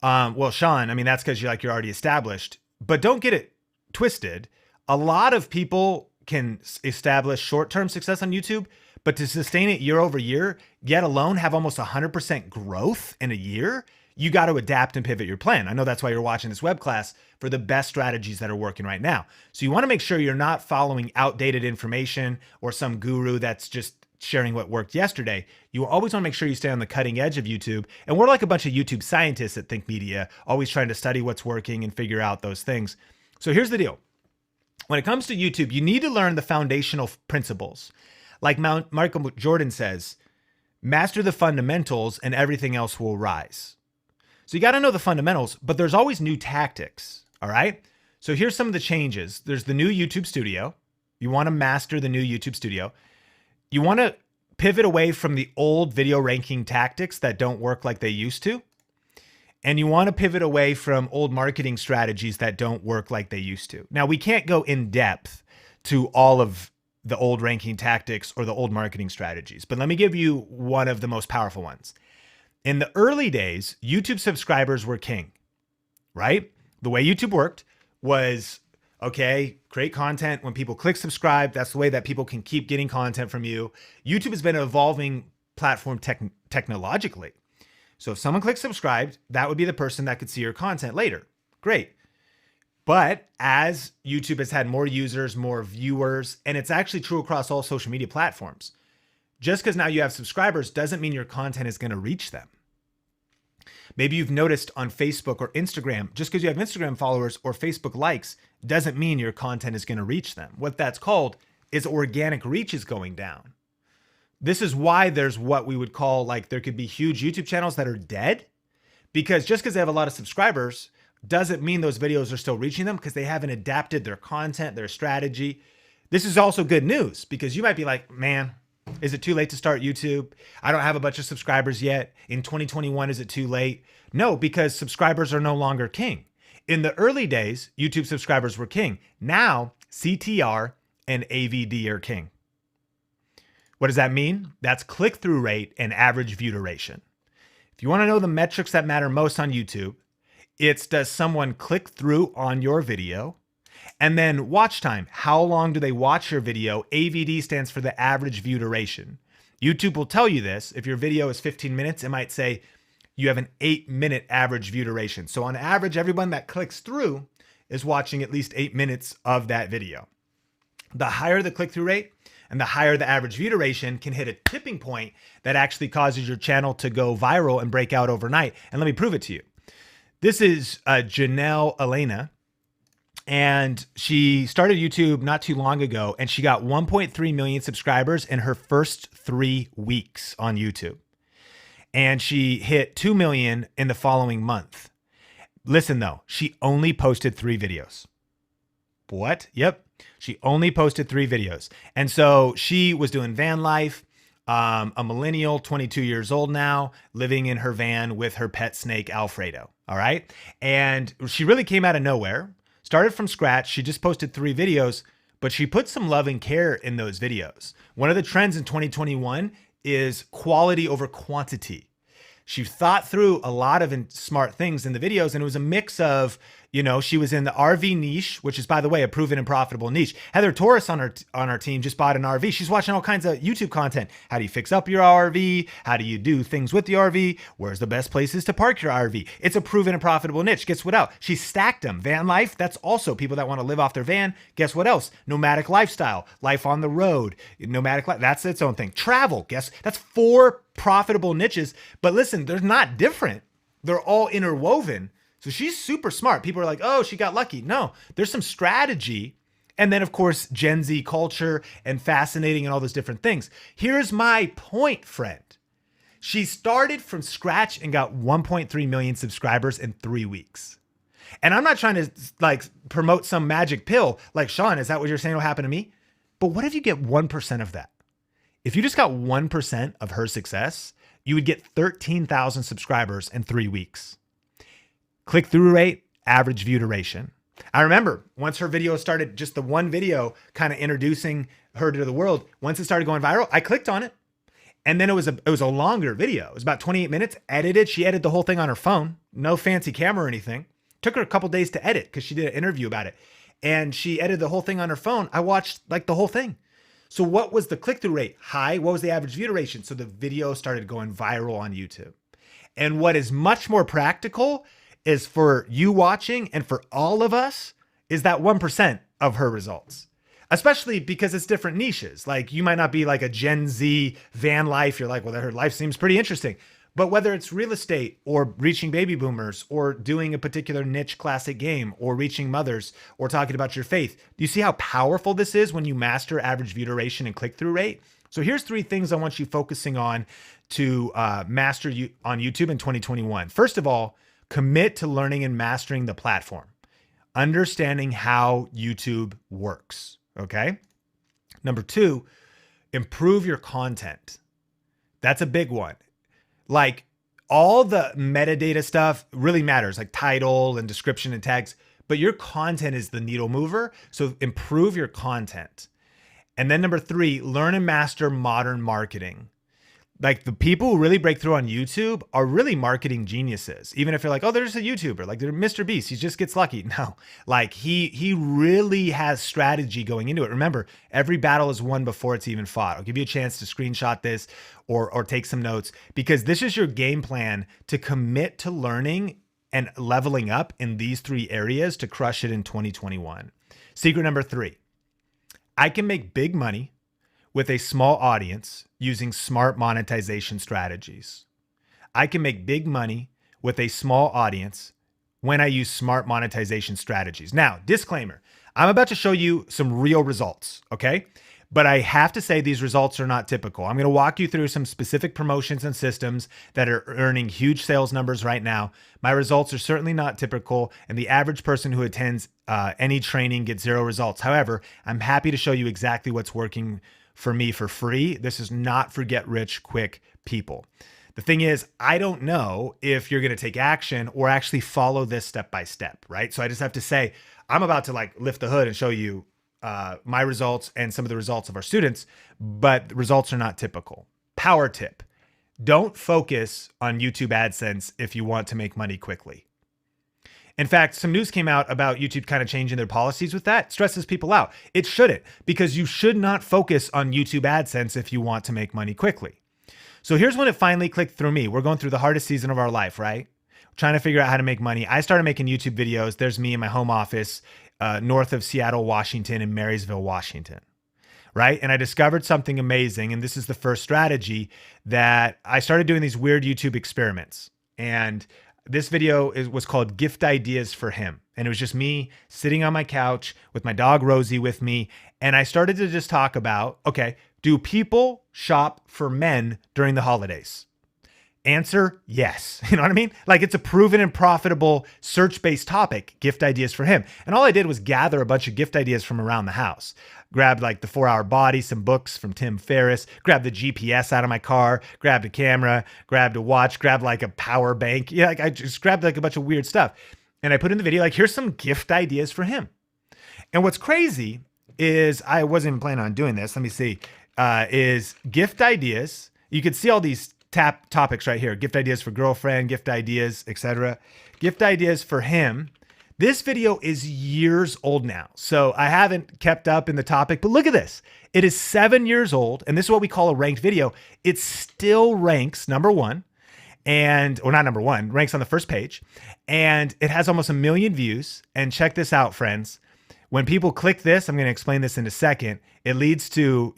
well, Sean, that's because you're already established, but don't get it twisted. A lot of people can establish short-term success on YouTube, but to sustain it year over year, yet alone have almost 100% growth in a year, you got to adapt and pivot your plan. I know that's why you're watching this web class, for the best strategies that are working right now. So you want to make sure you're not following outdated information or some guru that's just sharing what worked yesterday. You always want to make sure you stay on the cutting edge of YouTube. And we're like a bunch of YouTube scientists at Think Media, always trying to study what's working and figure out those things. So here's the deal. When it comes to YouTube, you need to learn the foundational principles. Like Michael Jordan says, master the fundamentals and everything else will rise. So you got to know the fundamentals, but there's always new tactics. All right. So here's some of the changes. There's the new YouTube Studio. You want to master the new YouTube Studio. You want to pivot away from the old video ranking tactics that don't work like they used to. And you want to pivot away from old marketing strategies that don't work like they used to. Now, we can't go in depth to all of the old ranking tactics or the old marketing strategies, but let me give you one of the most powerful ones. In the early days, YouTube subscribers were king, right? The way YouTube worked was, okay, create content. When people click subscribe, that's the way that people can keep getting content from you. YouTube has been an evolving platform technologically. So if someone clicks subscribe, that would be the person that could see your content later. Great. But as YouTube has had more users, more viewers, and it's actually true across all social media platforms, just because now you have subscribers doesn't mean your content is going to reach them. Maybe you've noticed on Facebook or Instagram, just because you have Instagram followers or Facebook likes doesn't mean your content is going to reach them. What that's called is organic reach is going down. This is why there's what we would call, like, there could be huge YouTube channels that are dead because just because they have a lot of subscribers doesn't mean those videos are still reaching them, because they haven't adapted their content, their strategy. This is also good news, because you might be like, man, is it too late to start YouTube? I don't have a bunch of subscribers yet. In 2021, is it too late? No, because subscribers are no longer king. In the early days, YouTube subscribers were king. Now, CTR and AVD are king. What does that mean? That's click-through rate and average view duration. If you want to know the metrics that matter most on YouTube, it's, does someone click through on your video? And then watch time. How long do they watch your video? AVD stands for the average view duration. YouTube will tell you this. If your video is 15 minutes, it might say you have an 8-minute average view duration. So on average, everyone that clicks through is watching at least 8 minutes of that video. The higher the click-through rate and the higher the average view duration can hit a tipping point that actually causes your channel to go viral and break out overnight. And let me prove it to you. This is Cannell Elena, and she started YouTube not too long ago, and she got 1.3 million subscribers in her first 3 weeks on YouTube. And she hit 2 million in the following month. Listen though, she only posted 3 videos. What? Yep. She only posted 3 videos. And so she was doing van life, a millennial, 22 years old now, living in her van with her pet snake, Alfredo. All right. And she really came out of nowhere, started from scratch. She just posted 3 videos, but she put some love and care in those videos. One of the trends in 2021 is quality over quantity. She thought through a lot of smart things in the videos, and it was a mix of, you know, she was in the RV niche, which is, by the way, a proven and profitable niche. Heather Torres on our team just bought an RV. She's watching all kinds of YouTube content. How do you fix up your RV? How do you do things with the RV? Where's the best places to park your RV? It's a proven and profitable niche. Guess what else? She stacked them. Van life, that's also people that want to live off their van. Guess what else? Nomadic lifestyle, life on the road, nomadic life, that's its own thing. Travel, guess, that's 4 profitable niches. But listen, they're not different. They're all interwoven. So she's super smart. People are like, oh, she got lucky. No, there's some strategy. And then, of course, Gen Z culture and fascinating and all those different things. Here's my point, friend. She started from scratch and got 1.3 million subscribers in 3 weeks. And I'm not trying to like promote some magic pill. Like, Sean, is that what you're saying will happen to me? But what if you get 1% of that? If you just got 1% of her success, you would get 13,000 subscribers in 3 weeks. Click-through rate, average view duration. I remember once her video started, just the one video kind of introducing her to the world, once it started going viral, I clicked on it. And then it was a longer video. It was about 28 minutes, edited. She edited the whole thing on her phone. No fancy camera or anything. Took her a couple days to edit because she did an interview about it. And she edited the whole thing on her phone. I watched like the whole thing. So what was the click-through rate? High. What was the average view duration? So the video started going viral on YouTube. And what is much more practical is for you watching and for all of us is that 1% of her results, especially because it's different niches. Like you might not be like a Gen Z van life. You're like, well, her life seems pretty interesting. But whether it's real estate or reaching baby boomers or doing a particular niche classic game or reaching mothers or talking about your faith, do you see how powerful this is when you master average view duration and click-through rate? So here's 3 things I want you focusing on to master you on YouTube in 2021. First of all, commit to learning and mastering the platform, understanding how YouTube works. Okay. Number 2, improve your content. That's a big one. Like all the metadata stuff really matters, like title and description and tags, but your content is the needle mover. So improve your content. And then number 3, learn and master modern marketing. Like the people who really break through on YouTube are really marketing geniuses. Even if you're like, oh, they're just a YouTuber, like they're Mr. Beast, he just gets lucky. No, like he really has strategy going into it. Remember, every battle is won before it's even fought. I'll give you a chance to screenshot this or take some notes, because this is your game plan to commit to learning and leveling up in these 3 areas to crush it in 2021. Secret number 3, I can make big money with a small audience using smart monetization strategies. I can make big money with a small audience when I use smart monetization strategies. Now, disclaimer, I'm about to show you some real results, okay? But I have to say these results are not typical. I'm going to walk you through some specific promotions and systems that are earning huge sales numbers right now. My results are certainly not typical, and the average person who attends any training gets zero results. However, I'm happy to show you exactly what's working for me for free. This is not for get rich quick people. The thing is, I don't know if you're going to take action or actually follow this step by step, right? So I just have to say, I'm about to like lift the hood and show you my results and some of the results of our students, but the results are not typical. Power tip: don't focus on YouTube AdSense if you want to make money quickly. In fact, some news came out about YouTube kind of changing their policies with that. It stresses people out. It shouldn't, because you should not focus on YouTube AdSense if you want to make money quickly. So here's when it finally clicked through me. We're going through the hardest season of our life, right? Trying to figure out how to make money. I started making YouTube videos. There's me in my home office, north of Seattle, Washington, in Marysville, Washington, right? And I discovered something amazing. And this is the first strategy that I started doing these weird YouTube experiments. And this video was called Gift Ideas for Him. And it was just me sitting on my couch with my dog Rosie with me. And I started to just talk about, okay, do people shop for men during the holidays? Answer, yes. You know what I mean? Like, it's a proven and profitable search-based topic, gift ideas for him. And all I did was gather a bunch of gift ideas from around the house. Grabbed like the 4 Hour Body, some books from Tim Ferriss, grabbed the GPS out of my car, grabbed a camera, grabbed a watch, grabbed like a power bank. Yeah, like I just grabbed like a bunch of weird stuff. And I put in the video, like, here's some gift ideas for him. And what's crazy is, I wasn't even planning on doing this. Let me see. Is gift ideas. You can see all these topics right here. Gift ideas for girlfriend, gift ideas, etc. Gift ideas for him. This video is years old now, so I haven't kept up in the topic, but look at this. It is 7 years old, and this is what we call a ranked video. It still ranks number one, or not number one, ranks on the first page, and it has almost 1 million views. And check this out, friends. When people click this, I'm going to explain this in a second. It leads to,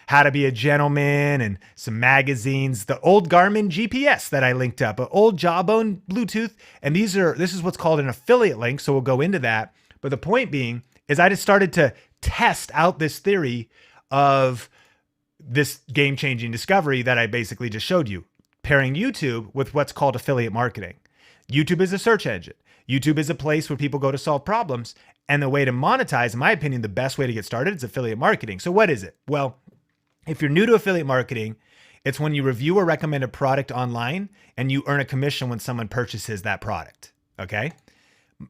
how to be a gentleman and some magazines, the old Garmin GPS that I linked up, an old Jawbone Bluetooth. And this is what's called an affiliate link. So we'll go into that. But the point being is, I just started to test out this theory of this game-changing discovery that I basically just showed you, pairing YouTube with what's called affiliate marketing. YouTube is a search engine. YouTube is a place where people go to solve problems. And the way to monetize, in my opinion, the best way to get started is affiliate marketing. So what is it? Well, if you're new to affiliate marketing, it's when you review or recommend a product online and you earn a commission when someone purchases that product. Okay?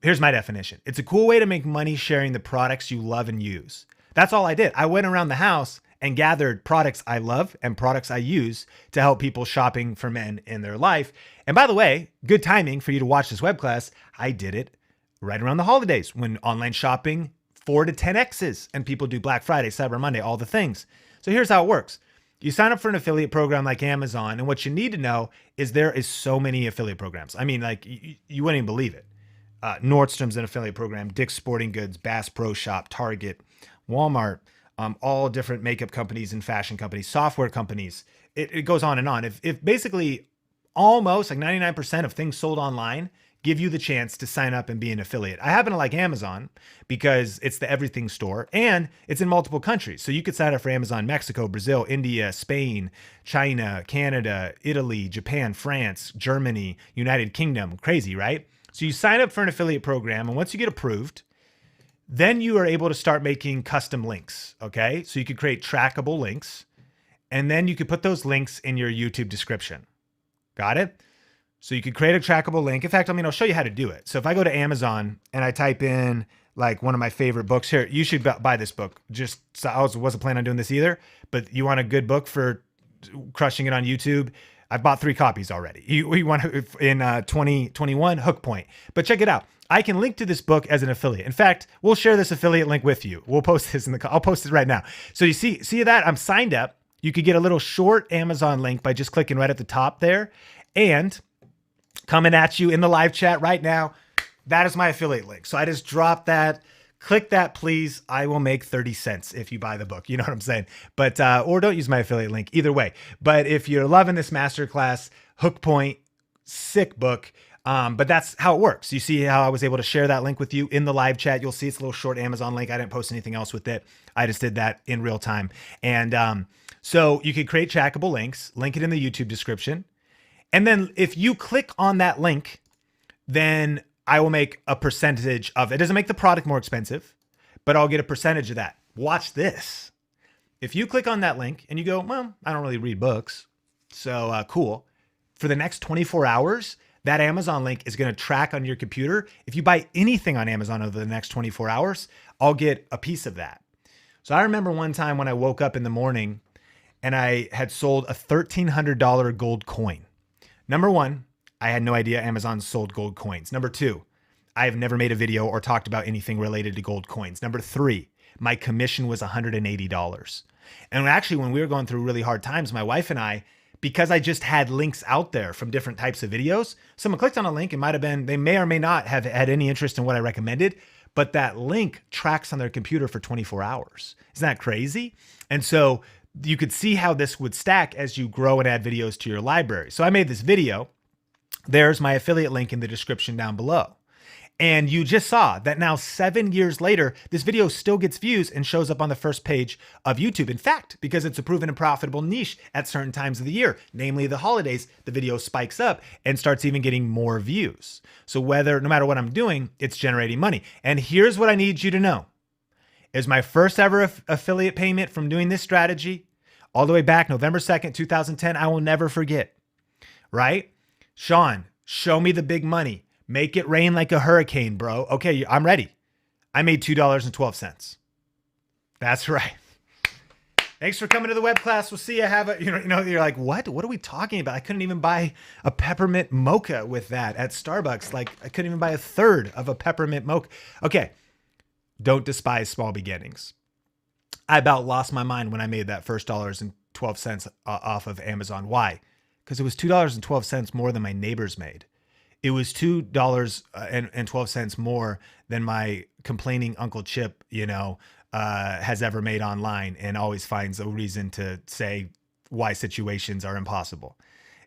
Here's my definition. It's a cool way to make money sharing the products you love and use. That's all I did. I went around the house and gathered products I love and products I use to help people shopping for men in their life. And by the way, good timing for you to watch this web class. I did it right around the holidays when online shopping 4 to 10x's and people do Black Friday, Cyber Monday, all the things. So here's how it works. You sign up for an affiliate program like Amazon, and what you need to know is there is so many affiliate programs. I mean, like, you wouldn't even believe it. Nordstrom's an affiliate program, Dick's Sporting Goods, Bass Pro Shop, Target, Walmart, all different makeup companies and fashion companies, software companies. It goes on and on. If basically almost like 99% of things sold online give you the chance to sign up and be an affiliate. I happen to like Amazon because it's the everything store and it's in multiple countries. So you could sign up for Amazon, Mexico, Brazil, India, Spain, China, Canada, Italy, Japan, France, Germany, United Kingdom. Crazy, right? So you sign up for an affiliate program, and once you get approved, then you are able to start making custom links, okay? So you could create trackable links, and then you could put those links in your YouTube description. Got it? So you could create a trackable link. In fact, I'll show you how to do it. So if I go to Amazon and I type in like one of my favorite books here, you should buy this book. So I wasn't planning on doing this either, but you want a good book for crushing it on YouTube? I've bought 3 copies already. You want to, in 2021, Hook Point. But check it out. I can link to this book as an affiliate. In fact, we'll share this affiliate link with you. We'll post this I'll post it right now. So you see that I'm signed up. You could get a little short Amazon link by just clicking right at the top there. And coming at you in the live chat right now, that is my affiliate link. So I just dropped that. Click that, please. I will make 30 cents if you buy the book. You know what I'm saying? But, or don't use my affiliate link, either way. But if you're loving this masterclass, Hook Point, sick book. But that's how it works. You see how I was able to share that link with you in the live chat. You'll see it's a little short Amazon link. I didn't post anything else with it. I just did that in real time. And so you could create trackable links, link it in the YouTube description. And then if you click on that link, then I will make a percentage of it. It doesn't make the product more expensive, but I'll get a percentage of that. Watch this. If you click on that link and you go, well, I don't really read books, so cool. For the next 24 hours, that Amazon link is going to track on your computer. If you buy anything on Amazon over the next 24 hours, I'll get a piece of that. So I remember one time when I woke up in the morning and I had sold a $1,300 gold coin. Number one, I had no idea Amazon sold gold coins. Number two, I have never made a video or talked about anything related to gold coins. Number three, my commission was $180. And actually, when we were going through really hard times, my wife and I, because I just had links out there from different types of videos, someone clicked on a link, it might have been, they may or may not have had any interest in what I recommended, but that link tracks on their computer for 24 hours. Isn't that crazy? And so you could see how this would stack as you grow and add videos to your library. So I made this video. There's my affiliate link in the description down below. And you just saw that now 7 years later, this video still gets views and shows up on the first page of YouTube. In fact, because it's a proven and profitable niche at certain times of the year, namely the holidays, the video spikes up and starts even getting more views. So no matter what I'm doing, it's generating money. And here's what I need you to know. Is my first ever affiliate payment from doing this strategy all the way back November 2nd, 2010. I will never forget, right? Sean, show me the big money. Make it rain like a hurricane, bro. Okay, I'm ready. I made $2.12. That's right. Thanks for coming to the web class. We'll see you. You're like, what? What are we talking about? I couldn't even buy a peppermint mocha with that at Starbucks. Like I couldn't even buy a third of a peppermint mocha. Okay. Don't despise small beginnings. I about lost my mind when I made that first $1.12 off of Amazon. Why? Because it was $2.12 more than my neighbors made. It was $2.12 more than my complaining Uncle Chip, has ever made online and always finds a reason to say why situations are impossible.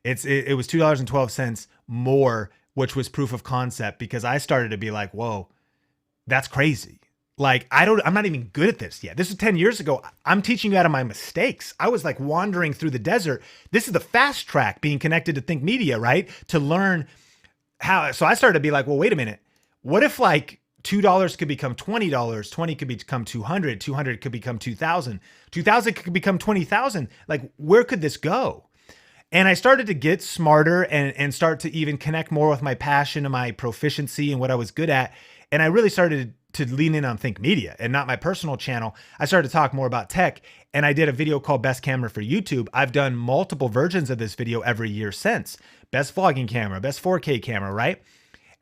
It was $2.12 more, which was proof of concept because I started to be like, whoa, that's crazy. Like, I'm not even good at this yet. This is 10 years ago. I'm teaching you out of my mistakes. I was like wandering through the desert. This is the fast track being connected to Think Media, right? To learn how. So I started to be like, well, wait a minute. What if like $2 could become $20, 20 could become 200, 200 could become 2,000, 2,000 could become 20,000. Like, where could this go? And I started to get smarter and start to even connect more with my passion and my proficiency and what I was good at. And I really started to lean in on Think Media and not my personal channel. I started to talk more about tech, and I did a video called Best Camera for YouTube. I've done multiple versions of this video every year since. Best vlogging camera, best 4K camera, right?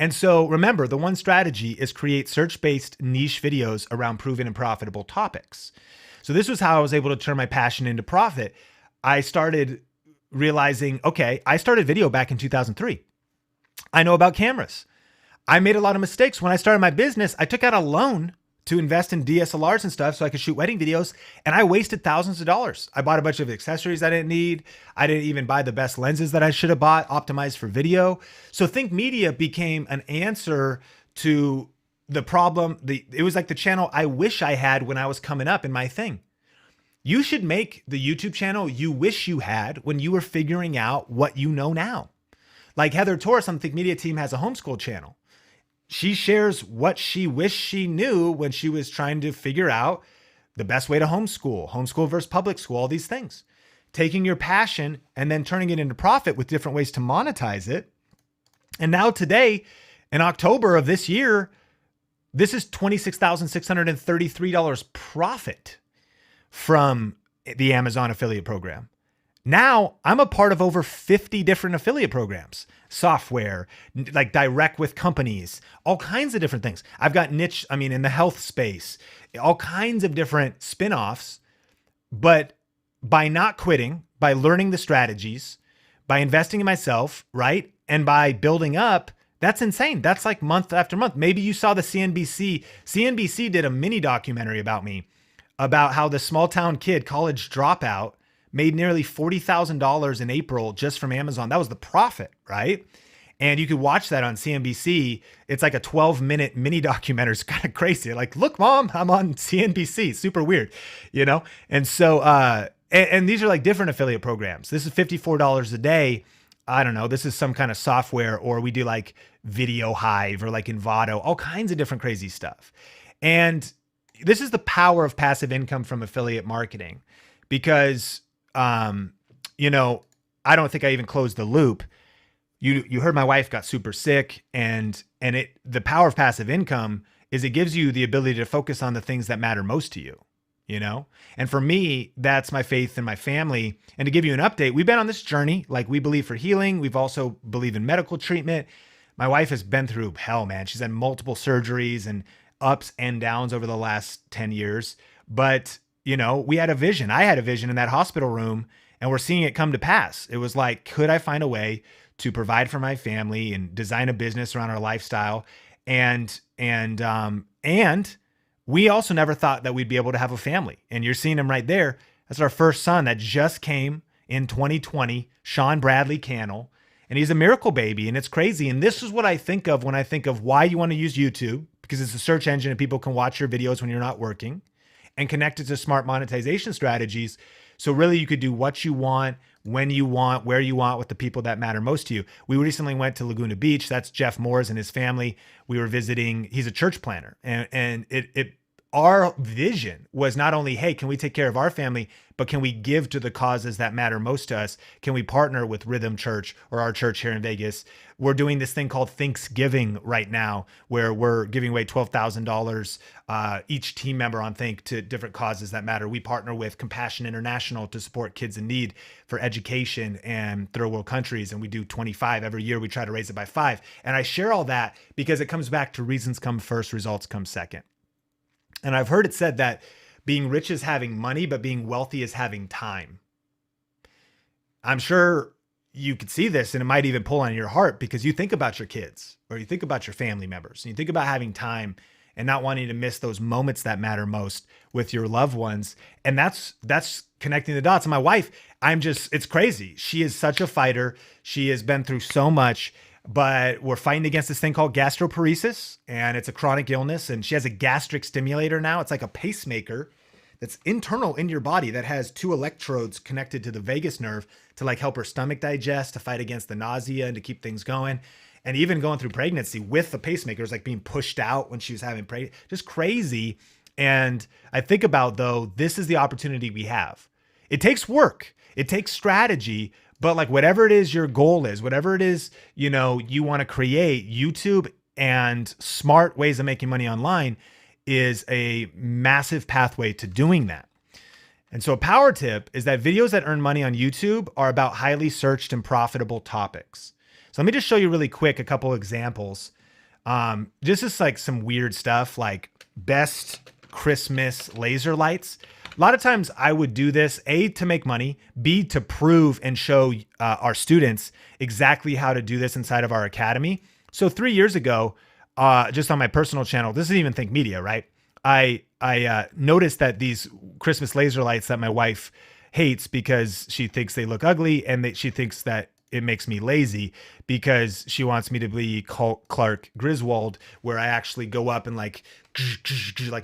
And so remember, the one strategy is create search-based niche videos around proven and profitable topics. So this was how I was able to turn my passion into profit. I started realizing, okay, I started video back in 2003. I know about cameras. I made a lot of mistakes. When I started my business, I took out a loan to invest in DSLRs and stuff so I could shoot wedding videos, and I wasted thousands of dollars. I bought a bunch of accessories I didn't need. I didn't even buy the best lenses that I should have bought, optimized for video. So Think Media became an answer to the problem. It was like the channel I wish I had when I was coming up in my thing. You should make the YouTube channel you wish you had when you were figuring out what you know now. Like Heather Torres on the Think Media team has a homeschool channel. She shares what she wished she knew when she was trying to figure out the best way to homeschool versus public school, all these things. Taking your passion and then turning it into profit with different ways to monetize it. And now today, in October of this year, this is $26,633 profit from the Amazon affiliate program. Now I'm a part of over 50 different affiliate programs, software, like direct with companies, all kinds of different things. I've got niche, in the health space, all kinds of different spinoffs. But by not quitting, by learning the strategies, by investing in myself, right? And by building up, that's insane. That's like month after month. Maybe you saw the CNBC. CNBC did a mini documentary about me, about how the small town kid, college dropout, made nearly $40,000 in April just from Amazon. That was the profit, right? And you could watch that on CNBC. It's like a 12-minute mini documentary. It's kind of crazy. Like, look, mom, I'm on CNBC. Super weird, you know? And so, and these are like different affiliate programs. This is $54 a day. I don't know. This is some kind of software, or we do like Video Hive or like Envato, all kinds of different crazy stuff. And this is the power of passive income from affiliate marketing, because, you know, I don't think I even closed the loop. You heard my wife got super sick, and the power of passive income is it gives you the ability to focus on the things that matter most to you, you know? And for me, that's my faith and my family. And to give you an update, we've been on this journey. Like, we believe for healing. We've also believe in medical treatment. My wife has been through hell, man. She's had multiple surgeries and ups and downs over the last 10 years. But, you know, we had a vision. I had a vision in that hospital room, and we're seeing it come to pass. It was like, could I find a way to provide for my family and design a business around our lifestyle? And we also never thought that we'd be able to have a family. And you're seeing him right there. That's our first son that just came in 2020, Sean Bradley Cannell. And he's a miracle baby, and it's crazy. And this is what I think of when I think of why you want to use YouTube, because it's a search engine and people can watch your videos when you're not working, and connect it to smart monetization strategies. So really you could do what you want, when you want, where you want, with the people that matter most to you. We recently went to Laguna Beach. That's Jeff Moores and his family. We were visiting, he's a church planner, and our vision was not only, hey, can we take care of our family, but can we give to the causes that matter most to us? Can we partner with Rhythm Church or our church here in Vegas? We're doing this thing called Thanksgiving right now, where we're giving away $12,000 each team member on Think to different causes that matter. We partner with Compassion International to support kids in need for education and third world countries. And we do 25 every year. We try to raise it by 5. And I share all that because it comes back to reasons come first, results come second. And I've heard it said that being rich is having money, but being wealthy is having time. I'm sure you could see this, and it might even pull on your heart, because you think about your kids or you think about your family members, and you think about having time and not wanting to miss those moments that matter most with your loved ones. And that's connecting the dots. And my wife, it's crazy. She is such a fighter. She has been through so much. But we're fighting against this thing called gastroparesis, and it's a chronic illness. And she has a gastric stimulator now. It's like a pacemaker that's internal in your body that has 2 electrodes connected to the vagus nerve to like help her stomach digest, to fight against the nausea and to keep things going. And even going through pregnancy with the pacemakers, like being pushed out when she was having pregnancy, just crazy. And I think about, though, this is the opportunity we have. It takes work. It takes strategy. But like, whatever it is your goal is, whatever it is, you know, you want to create, YouTube and smart ways of making money online is a massive pathway to doing that. And so a power tip is that videos that earn money on YouTube are about highly searched and profitable topics. So let me just show you really quick a couple examples. This is like some weird stuff, like best Christmas laser lights. A lot of times I would do this, A, to make money, B, to prove and show our students exactly how to do this inside of our academy. So 3 years ago, just on my personal channel, this isn't even Think Media, right? I noticed that these Christmas laser lights that my wife hates because she thinks they look ugly, and that she thinks that it makes me lazy because she wants me to be Clark Griswold, where I actually go up and like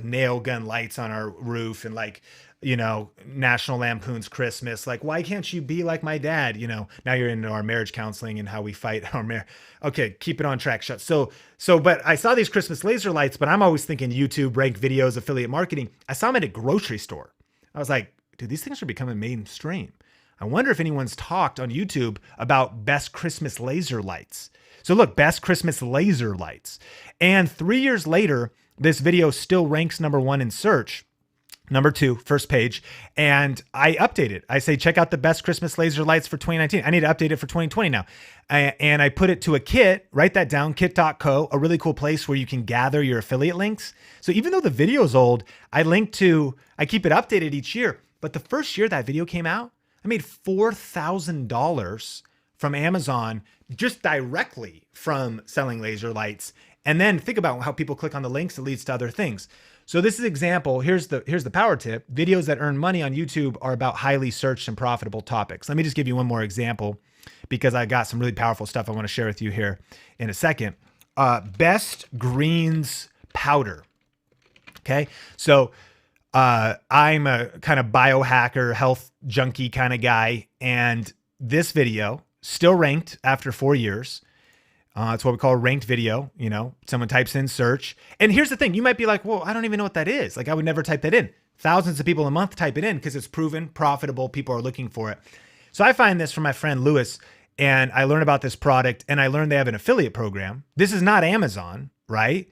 nail gun lights on our roof, and like, you know, National Lampoon's Christmas. Like, why can't you be like my dad? You know, now you're into our marriage counseling and how we fight our marriage. Okay, keep it on track. But I saw these Christmas laser lights, but I'm always thinking YouTube, ranked videos, affiliate marketing. I saw them at a grocery store. I was like, dude, these things are becoming mainstream. I wonder if anyone's talked on YouTube about best Christmas laser lights. So look, best Christmas laser lights. And 3 years later, this video still ranks number 1 in search. Number 2, first page. And I update it. I say, check out the best Christmas laser lights for 2019. I need to update it for 2020 now. And I put it to a kit, write that down, kit.co, a really cool place where you can gather your affiliate links. So even though the video's old, I keep it updated each year. But the first year that video came out, I made $4,000 from Amazon just directly from selling laser lights. And then think about how people click on the links, it leads to other things. So this is an example. Here's the power tip. Videos that earn money on YouTube are about highly searched and profitable topics. Let me just give you one more example. because I got some really powerful stuff I want to share with you here in a second. Best greens powder. Okay. So I'm a kind of biohacker, health junkie kind of guy. And this video still ranked after 4 years. It's what we call a ranked video. You know, someone types in search. And here's the thing. You might be like, well, I don't even know what that is. Like I would never type that in. Thousands of people a month type it in because it's proven profitable. People are looking for it. So I find this from my friend Lewis, and I learn about this product, and I learned they have an affiliate program. This is not Amazon, right?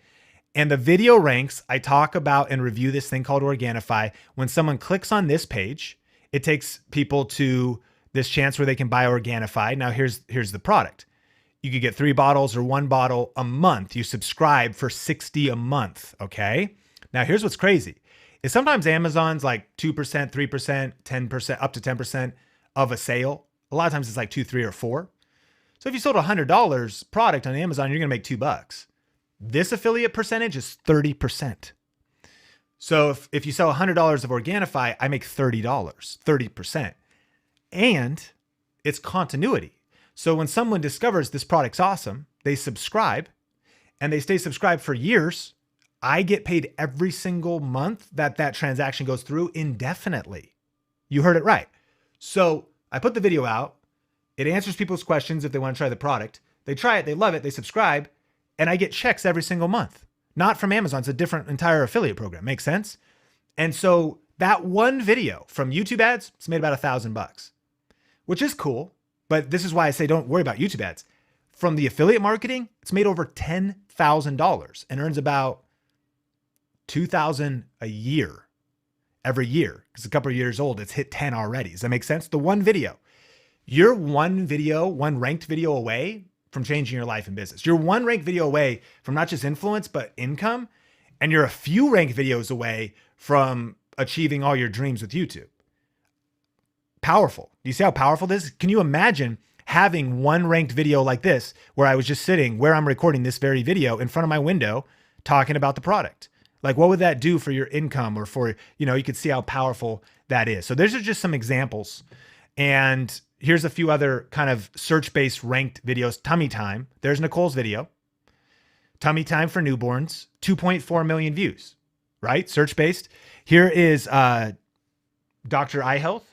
And the video ranks, I talk about and review this thing called Organifi. When someone clicks on this page, it takes people to this chance where they can buy Organifi. Now here's the product. You could get 3 bottles or 1 bottle a month. You subscribe for $60 a month, okay? Now here's what's crazy. Is sometimes Amazon's like 2%, 3%, 10%, up to 10% of a sale. A lot of times it's like 2, 3, or 4. So if you sold a $100 product on Amazon, you're gonna make $2. This affiliate percentage is 30%. So if you sell $100 of Organifi, I make $30, 30%. And it's continuity. So when someone discovers this product's awesome, they subscribe and they stay subscribed for years, I get paid every single month that transaction goes through indefinitely. You heard it right. So I put the video out. It answers people's questions if they want to try the product. They try it, they love it, they subscribe, and I get checks every single month. Not from Amazon, it's a different entire affiliate program. Makes sense? And so that one video from YouTube ads, it's made about $1,000, which is cool. But this is why I say don't worry about YouTube ads. From the affiliate marketing, it's made over $10,000 and earns about $2,000 a year, every year. Because a couple of years old, it's hit 10 already. Does that make sense? The one video. You're one ranked video away from changing your life and business. You're one ranked video away from not just influence, but income. And you're a few ranked videos away from achieving all your dreams with YouTube. Powerful. Do you see how powerful this is? Can you imagine having one ranked video like this, where I was just sitting where I'm recording this very video in front of my window talking about the product? Like, what would that do for your income, or for, you could see how powerful that is. So those are just some examples. And here's a few other kind of search-based ranked videos. Tummy Time. There's Nicole's video. Tummy Time for newborns, 2.4 million views, right? Search-based. Here is Dr. Eye Health.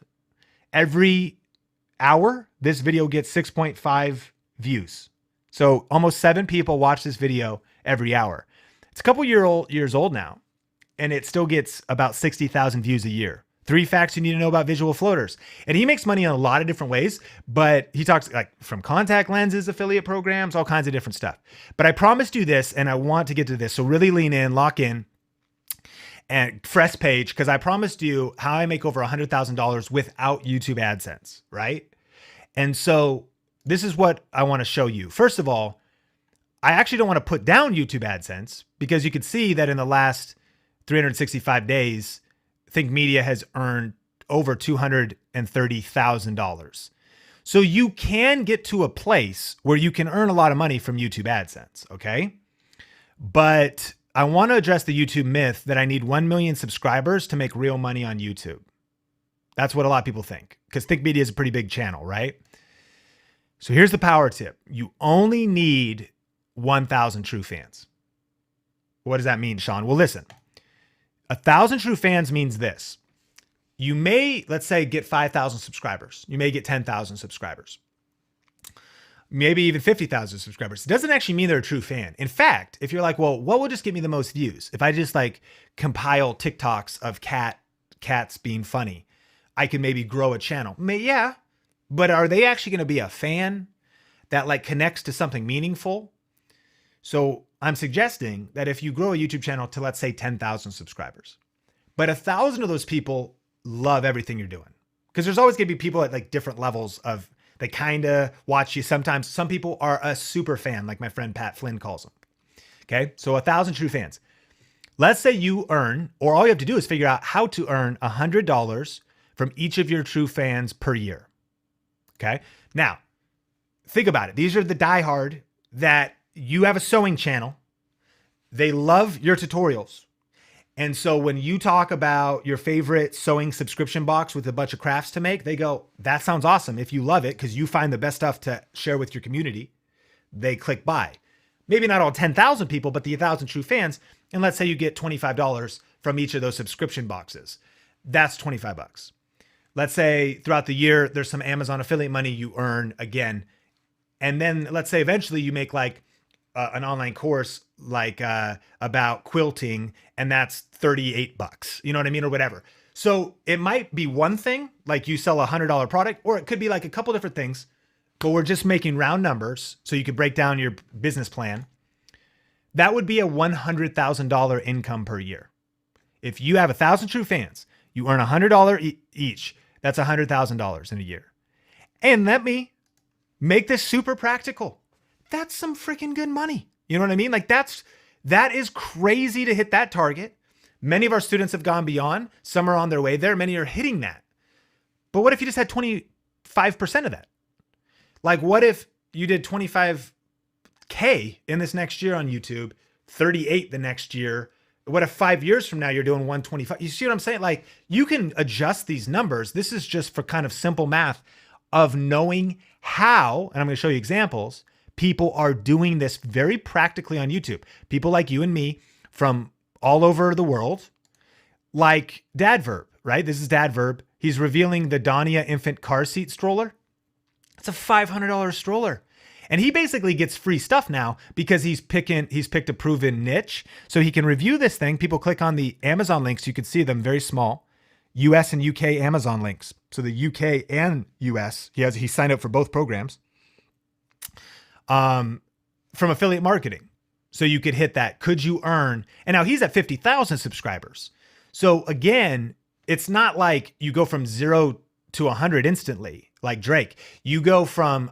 Every hour, this video gets 6.5 views. So almost 7 people watch this video every hour. It's a couple years old now, and it still gets about 60,000 views a year. 3 facts you need to know about visual floaters. And he makes money in a lot of different ways, but he talks like from contact lenses, affiliate programs, all kinds of different stuff. But I promised you this, and I want to get to this. So really lean in, lock in, and fresh page, because I promised you how I make over $100,000 without YouTube AdSense, right? And so this is what I want to show you. First of all, I actually don't want to put down YouTube AdSense, because you could see that in the last 365 days, Think Media has earned over $230,000. So you can get to a place where you can earn a lot of money from YouTube AdSense, okay? But I want to address the YouTube myth that I need 1 million subscribers to make real money on YouTube. That's what a lot of people think, because Think Media is a pretty big channel, right? So here's the power tip. You only need 1,000 true fans. What does that mean, Sean? Well, listen, 1,000 true fans means this. You may, let's say, get 5,000 subscribers. You may get 10,000 subscribers. Maybe even 50,000 subscribers. It doesn't actually mean they're a true fan. In fact, if you're like, well, what will just get me the most views? If I just like compile TikToks of cats being funny, I can maybe grow a channel. Yeah, but are they actually going to be a fan that like connects to something meaningful? So I'm suggesting that if you grow a YouTube channel to, let's say, 10,000 subscribers, but 1,000 of those people love everything you're doing, because there's always going to be people at like different levels of, they kind of watch you. Sometimes some people are a super fan, like my friend Pat Flynn calls them. Okay. So 1,000 true fans. Let's say you earn, or all you have to do is figure out how to earn $100 from each of your true fans per year. Okay. Now think about it. These are the diehard that you have a sewing channel. They love your tutorials, And so when you talk about your favorite sewing subscription box with a bunch of crafts to make, they go, that sounds awesome. If you love it, because you find the best stuff to share with your community, they click buy. Maybe not all 10,000 people, but the 1,000 true fans. And let's say you get $25 from each of those subscription boxes. That's 25 bucks. Let's say throughout the year, there's some Amazon affiliate money you earn again. And then let's say eventually you make like an online course like about quilting, and that's 38 bucks. You know what I mean? Or whatever. So it might be one thing, like you sell a $100 product, or it could be like a couple different things, but we're just making round numbers so you could break down your business plan. That would be a $100,000 income per year. If you have 1,000 true fans, you earn $100 each. That's $100,000 in a year. And let me make this super practical. That's some freaking good money. You know what I mean? Like that is crazy to hit that target. Many of our students have gone beyond. Some are on their way there. Many are hitting that. But what if you just had 25% of that? Like what if you did 25K in this next year on YouTube, 38 the next year? What if 5 years from now you're doing 125? You see what I'm saying? Like you can adjust these numbers. This is just for kind of simple math of knowing how, and I'm going to show you examples. People are doing this very practically on YouTube. People like you and me from all over the world, like Dadverb, right? This is Dadverb. He's revealing the Dania infant car seat stroller. It's a $500 stroller. And he basically gets free stuff now because he's picked a proven niche. So he can review this thing. People click on the Amazon links. You can see them very small. US and UK Amazon links. So the UK and US, he signed up for both programs. From affiliate marketing. So you could hit that. Could you earn? And now he's at 50,000 subscribers. So again, it's not like you go from 0 to 100 instantly like Drake. You go from,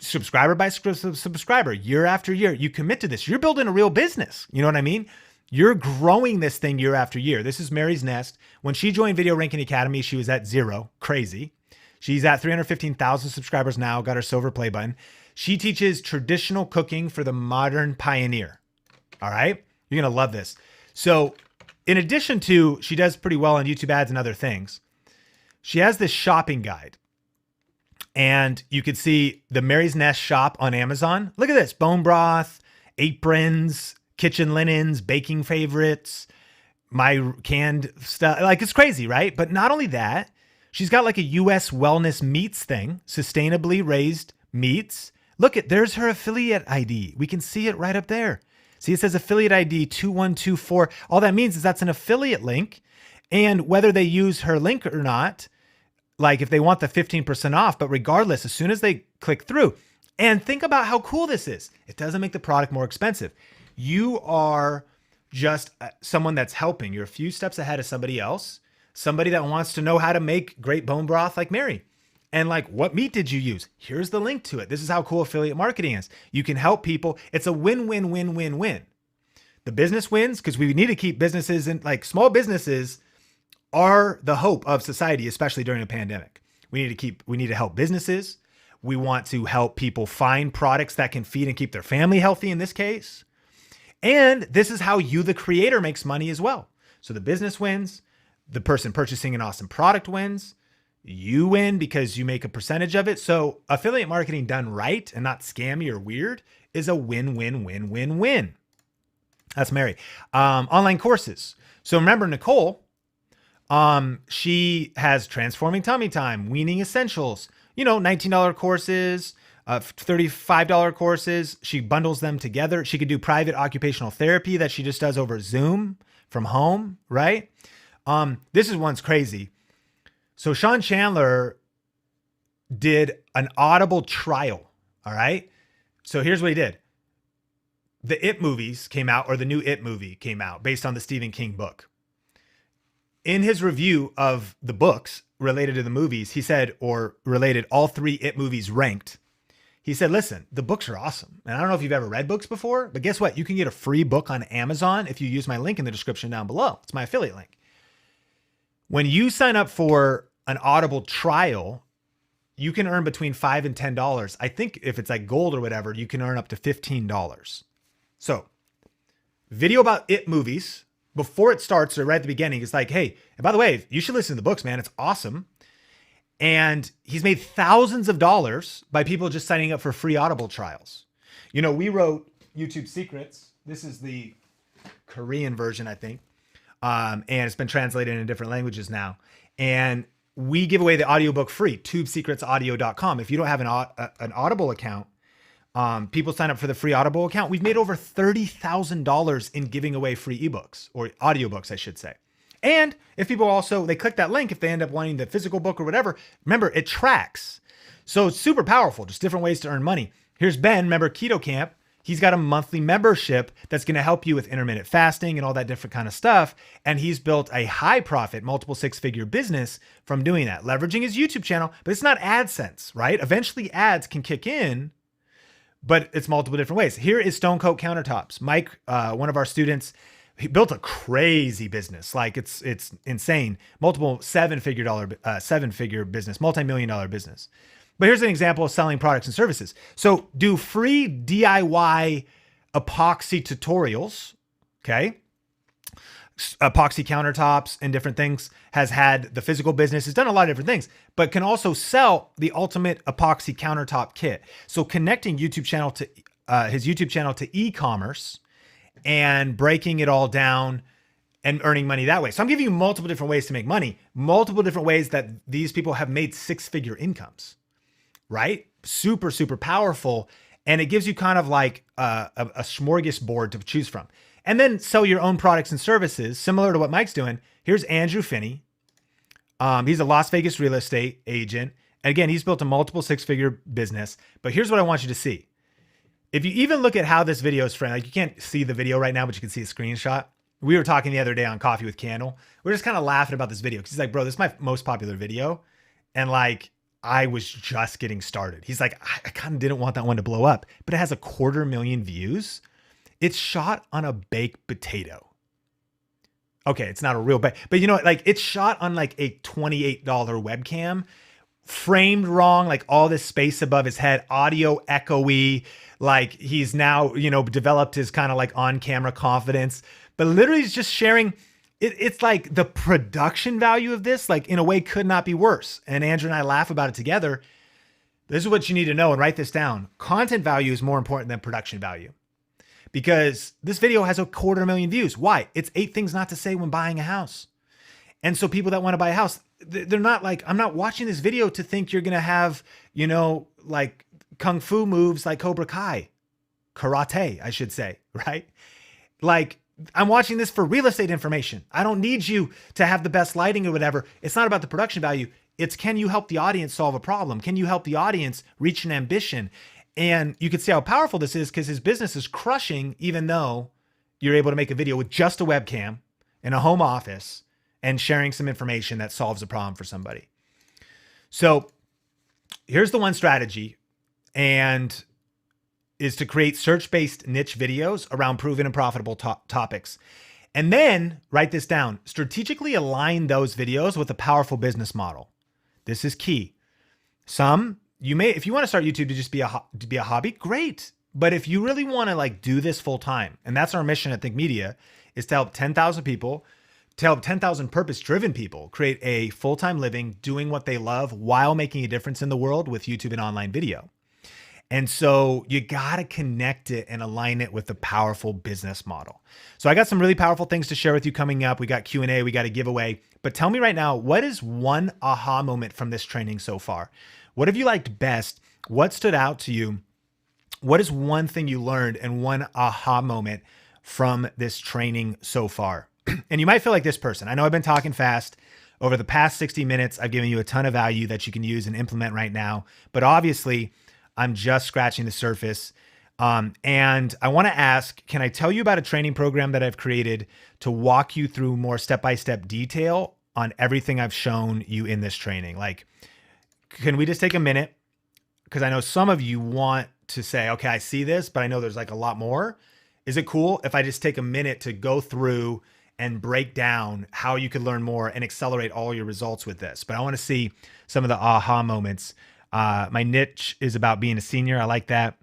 subscriber by subscriber, year after year. You commit to this. You're building a real business. You know what I mean? You're growing this thing year after year. This is Mary's Nest. When she joined Video Ranking Academy, she was at 0. Crazy. She's at 315,000 subscribers now, got her silver play button. She teaches traditional cooking for the modern pioneer. All right? You're going to love this. So in addition to, she does pretty well on YouTube ads and other things. She has this shopping guide. And you could see the Mary's Nest shop on Amazon. Look at this. Bone broth, aprons, kitchen linens, baking favorites, my canned stuff. Like it's crazy, right? But not only that, she's got like a US wellness meats thing, sustainably raised meats. Look there's her affiliate ID. We can see it right up there. See, it says affiliate ID 2124. All that means is that's an affiliate link. And whether they use her link or not, like if they want the 15% off, but regardless, as soon as they click through, and think about how cool this is. It doesn't make the product more expensive. You are just someone that's helping. You're a few steps ahead of somebody else. Somebody that wants to know how to make great bone broth like Mary. And like, what meat did you use? Here's the link to it. This is how cool affiliate marketing is. You can help people. It's a win-win-win-win-win. The business wins because we need to keep businesses in, like small businesses are the hope of society, especially during a pandemic. We need to help businesses. We want to help people find products that can feed and keep their family healthy in this case. And this is how you, the creator, makes money as well. So the business wins. The person purchasing an awesome product wins. You win because you make a percentage of it. So affiliate marketing done right and not scammy or weird is a win-win-win-win-win. That's Mary. Online courses. So remember Nicole, she has Transforming Tummy Time, Weaning Essentials, $19 courses, $35 courses. She bundles them together. She could do private occupational therapy that she just does over Zoom from home, right? This is one's crazy. So Sean Chandler did an Audible trial. All right. So here's what he did. The It movies came out, or the new It movie came out based on the Stephen King book. In his review of the books related to the movies, he said, or related all 3 It movies ranked. He said, listen, the books are awesome. And I don't know if you've ever read books before, but guess what? You can get a free book on Amazon if you use my link in the description down below. It's my affiliate link. When you sign up for an Audible trial, you can earn between $5 and $10. I think if it's like gold or whatever, you can earn up to $15. So video about it movies before it starts or right at the beginning. It's like, hey, and by the way, you should listen to the books, man. It's awesome. And he's made thousands of dollars by people just signing up for free Audible trials. You know, we wrote YouTube Secrets. This is the Korean version, I think. And it's been translated into different languages now. And we give away the audiobook free, tubesecretsaudio.com. If you don't have an Audible account, people sign up for the free Audible account. We've made over $30,000 in giving away free ebooks, or audiobooks, I should say. And if people also, they click that link, if they end up wanting the physical book or whatever, remember, it tracks. So it's super powerful, just different ways to earn money. Here's Ben, remember Keto Camp. He's got a monthly membership that's going to help you with intermittent fasting and all that different kind of stuff. And he's built a high profit, multiple six-figure business from doing that, leveraging his YouTube channel. But it's not AdSense, right? Eventually ads can kick in, but it's multiple different ways. Here is Stone Coat Countertops. Mike, one of our students, he built a crazy business. Like it's insane. Multiple seven-figure business, multi-million-dollar business. But here's an example of selling products and services. So do free DIY epoxy tutorials, okay? Epoxy countertops and different things, has had the physical business, has done a lot of different things, but can also sell the ultimate epoxy countertop kit. So connecting YouTube channel to his YouTube channel to e-commerce and breaking it all down and earning money that way. So I'm giving you multiple different ways to make money, multiple different ways that these people have made six-figure incomes. Right? Super, super powerful. And it gives you kind of like a smorgasbord to choose from. And then sell your own products and services, similar to what Mike's doing. Here's Andrew Finney. He's a Las Vegas real estate agent. And again, he's built a multiple six-figure business. But here's what I want you to see. If you even look at how this video is framed, like you can't see the video right now, but you can see a screenshot. We were talking the other day on Coffee with Cannell. We're just kind of laughing about this video because he's like, bro, this is my most popular video. And like, I was just getting started. He's like, I kind of didn't want that one to blow up, but it has 250,000 views. It's shot on a baked potato. Okay, it's not a real bake, but you know, like it's shot on like a $28 webcam, framed wrong, like all this space above his head, audio echoey, like he's now, you know, developed his kind of like on-camera confidence, but literally he's just sharing. It's like the production value of this, like in a way could not be worse. And Andrew and I laugh about it together. This is what you need to know and write this down. Content value is more important than production value because this video has 250,000 views. Why? It's 8 things not to say when buying a house. And so people that want to buy a house, they're not like, I'm not watching this video to think you're going to have, you know, like Kung Fu moves like Cobra Kai, karate, I should say, right? Like, I'm watching this for real estate information. I don't need you to have the best lighting or whatever. It's not about the production value. It's can you help the audience solve a problem? Can you help the audience reach an ambition? And you can see how powerful this is because his business is crushing, even though you're able to make a video with just a webcam in a home office and sharing some information that solves a problem for somebody. So here's the one strategy, and is to create search-based niche videos around proven and profitable topics. And then write this down, strategically align those videos with a powerful business model. This is key. If you want to start YouTube to just be a hobby, great. But if you really want to like do this full time, and that's our mission at Think Media, is to help 10,000 people, to help 10,000 purpose-driven people create a full-time living doing what they love while making a difference in the world with YouTube and online video. And so you got to connect it and align it with a powerful business model. So I got some really powerful things to share with you coming up. We got Q&A, we got a giveaway, but tell me right now, what is one aha moment from this training so far? What have you liked best? What stood out to you? What is one thing you learned and one aha moment from this training so far? And you might feel like this person. I know I've been talking fast. Over the past 60 minutes, I've given you a ton of value that you can use and implement right now. But obviously, I'm just scratching the surface. And I want to ask, can I tell you about a training program that I've created to walk you through more step-by-step detail on everything I've shown you in this training? Like, can we just take a minute? Because I know some of you want to say, okay, I see this, but I know there's like a lot more. Is it cool if I just take a minute to go through and break down how you could learn more and accelerate all your results with this? But I want to see some of the aha moments. My niche is about being a senior. I like that.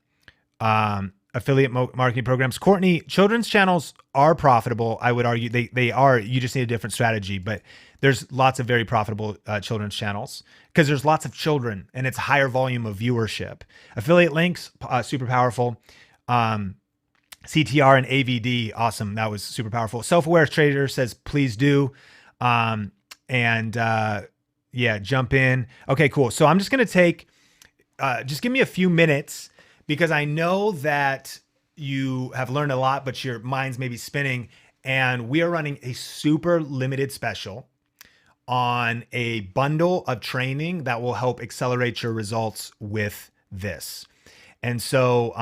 A affiliate marketing programs. Courtney, children's channels are profitable. I would argue they are. You just need a different strategy, but there's lots of very profitable children's channels because there's lots of children and it's higher volume of viewership. Affiliate links, super powerful. CTR and AVD, awesome. That was super powerful. Self-aware trader says, please do. Yeah, jump in. Okay, cool. So I'm just going to take, just give me a few minutes because I know that you have learned a lot, but your mind's maybe spinning. And we are running a super limited special on a bundle of training that will help accelerate your results with this. And so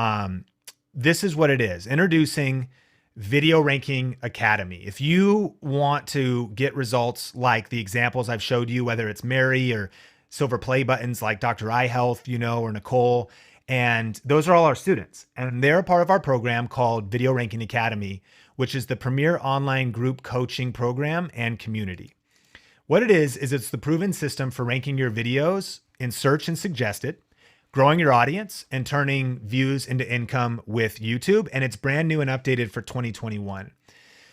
this is what it is. Introducing Video Ranking Academy. If you want to get results like the examples I've showed you, whether it's Mary or silver play buttons like Dr. Eye Health, or Nicole, and those are all our students. And they're a part of our program called Video Ranking Academy, which is the premier online group coaching program and community. What it is it's the proven system for ranking your videos in search and suggested, growing your audience and turning views into income with YouTube. And it's brand new and updated for 2021.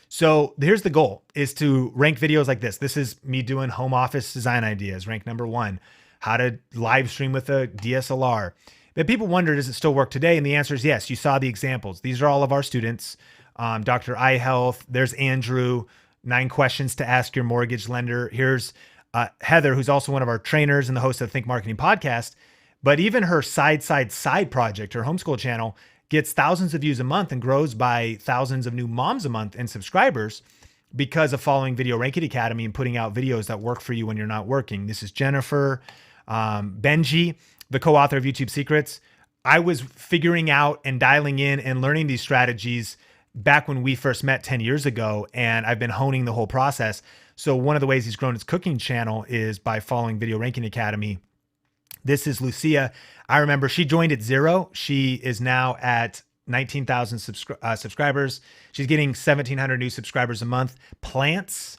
So here's the goal is to rank videos like this. This is me doing home office design ideas. Rank number 1, how to live stream with a DSLR. But people wonder, does it still work today? And the answer is yes. You saw the examples. These are all of our students. Dr. Eye Health, there's Andrew, 9 questions to ask your mortgage lender. Here's Heather, who's also one of our trainers and the host of the Think Marketing podcast. But even her side project, her homeschool channel, gets thousands of views a month and grows by thousands of new moms a month and subscribers because of following Video Ranking Academy and putting out videos that work for you when you're not working. This is Jennifer, Benji, the co-author of YouTube Secrets. I was figuring out and dialing in and learning these strategies back when we first met 10 years ago, and I've been honing the whole process. So one of the ways he's grown his cooking channel is by following Video Ranking Academy. This is Lucia. I remember she joined at 0. She is now at 19,000 subscribers. She's getting 1,700 new subscribers a month. Plants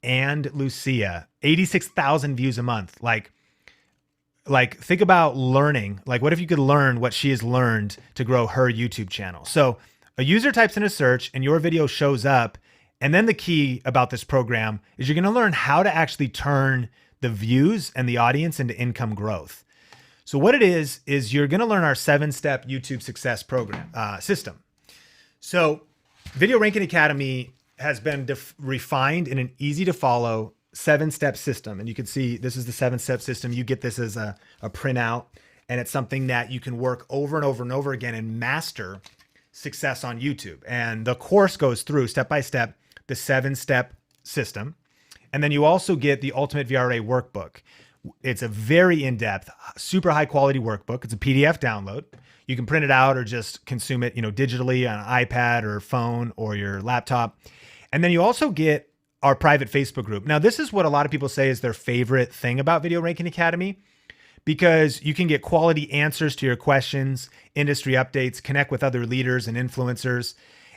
and Lucia, 86,000 views a month. Like think about learning. Like what if you could learn what she has learned to grow her YouTube channel? So a user types in a search and your video shows up. And then the key about this program is you're going to learn how to actually turn the views and the audience into income growth. So what it is you're going to learn our 7-step YouTube success program system. So Video Ranking Academy has been refined in an easy to follow 7-step system. And you can see this is the 7-step system. You get this as a printout, and it's something that you can work over and over and over again and master success on YouTube. And the course goes through step by step the 7-step system. And then you also get the Ultimate VRA workbook. It's a very in-depth, super high quality workbook. It's a PDF download. You can print it out or just consume it, digitally on an iPad or phone or your laptop. And then you also get our private Facebook group. Now, this is what a lot of people say is their favorite thing about Video Ranking Academy, because you can get quality answers to your questions, industry updates, connect with other leaders and influencers.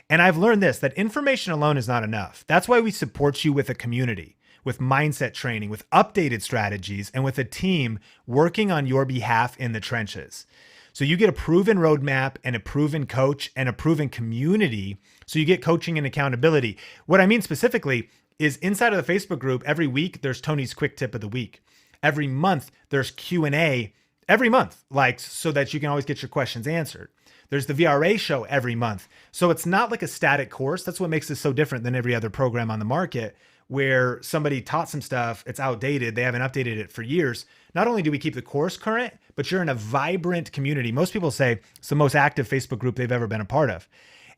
And I've learned this, that information alone is not enough. That's why we support you with a community, with mindset training, with updated strategies, and with a team working on your behalf in the trenches. So you get a proven roadmap and a proven coach and a proven community. So you get coaching and accountability. What I mean specifically is inside of the Facebook group, every week, there's Tony's quick tip of the week. Every month, there's Q&A every month, so that you can always get your questions answered. There's the VRA show every month. So it's not like a static course. That's what makes this so different than every other program on the market, where somebody taught some stuff, it's outdated, they haven't updated it for years. Not only do we keep the course current, but you're in a vibrant community. Most people say it's the most active Facebook group they've ever been a part of.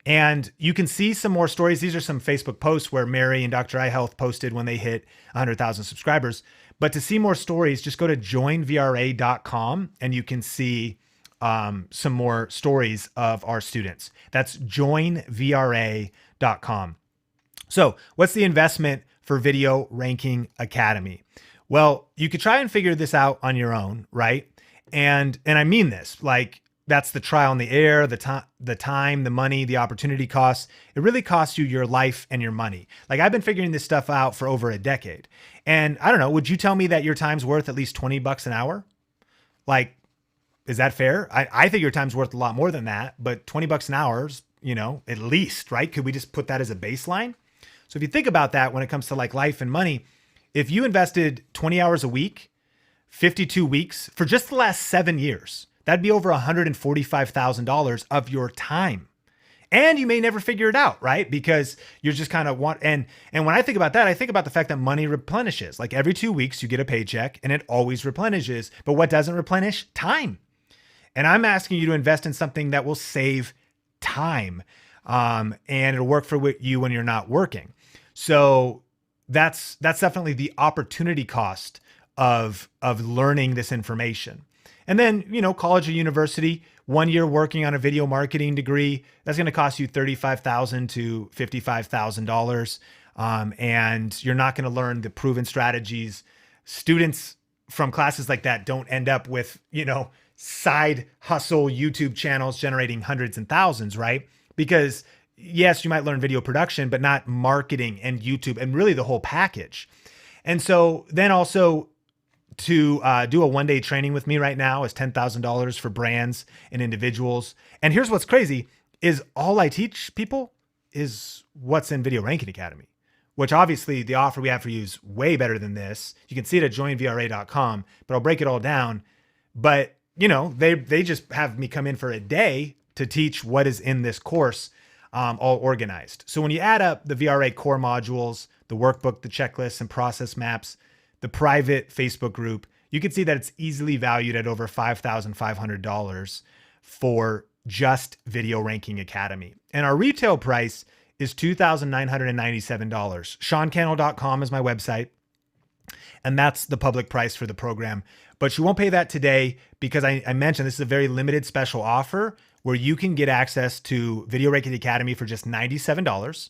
And you can see some more stories. These are some Facebook posts where Mary and Dr. Eye Health posted when they hit 100,000 subscribers. But to see more stories, just go to joinvra.com and you can see some more stories of our students. That's joinvra.com. So what's the investment for Video Ranking Academy? Well, you could try and figure this out on your own, right? And I mean this, like that's the trial and the error, the time, the money, the opportunity costs. It really costs you your life and your money. Like I've been figuring this stuff out for over a decade. And I don't know, would you tell me that your time's worth at least $20 an hour? Like Is that fair? I think your time's worth a lot more than that, but 20 bucks an hour, at least, right? Could we just put that as a baseline? So if you think about that when it comes to like life and money, if you invested 20 hours a week, 52 weeks for just the last 7 years, that'd be over $145,000 of your time. And you may never figure it out, right? Because you're just kind of and when I think about that, I think about the fact that money replenishes. Like every 2 weeks you get a paycheck and it always replenishes. But what doesn't replenish? Time. And I'm asking you to invest in something that will save time. And it'll work for you when you're not working. So that's definitely the opportunity cost of learning this information. And then, college or university, 1 year working on a video marketing degree, that's going to cost you $35,000 to $55,000. And you're not going to learn the proven strategies. Students from classes like that don't end up with, side hustle YouTube channels generating hundreds and thousands, right? Because yes, you might learn video production, but not marketing and YouTube and really the whole package. And so then also, to do a 1-day training with me right now is $10,000 for brands and individuals. And here's what's crazy is all I teach people is what's in Video Ranking Academy, which obviously the offer we have for you is way better than this. You can see it at joinvra.com, but I'll break it all down. But they just have me come in for a day to teach what is in this course, all organized. So when you add up the VRA core modules, the workbook, the checklists and process maps, the private Facebook group, you can see that it's easily valued at over $5,500 for just Video Ranking Academy. And our retail price is $2,997. SeanCannell.com is my website. And that's the public price for the program. But you won't pay that today because I mentioned this is a very limited special offer where you can get access to Video Ranking Academy for just $97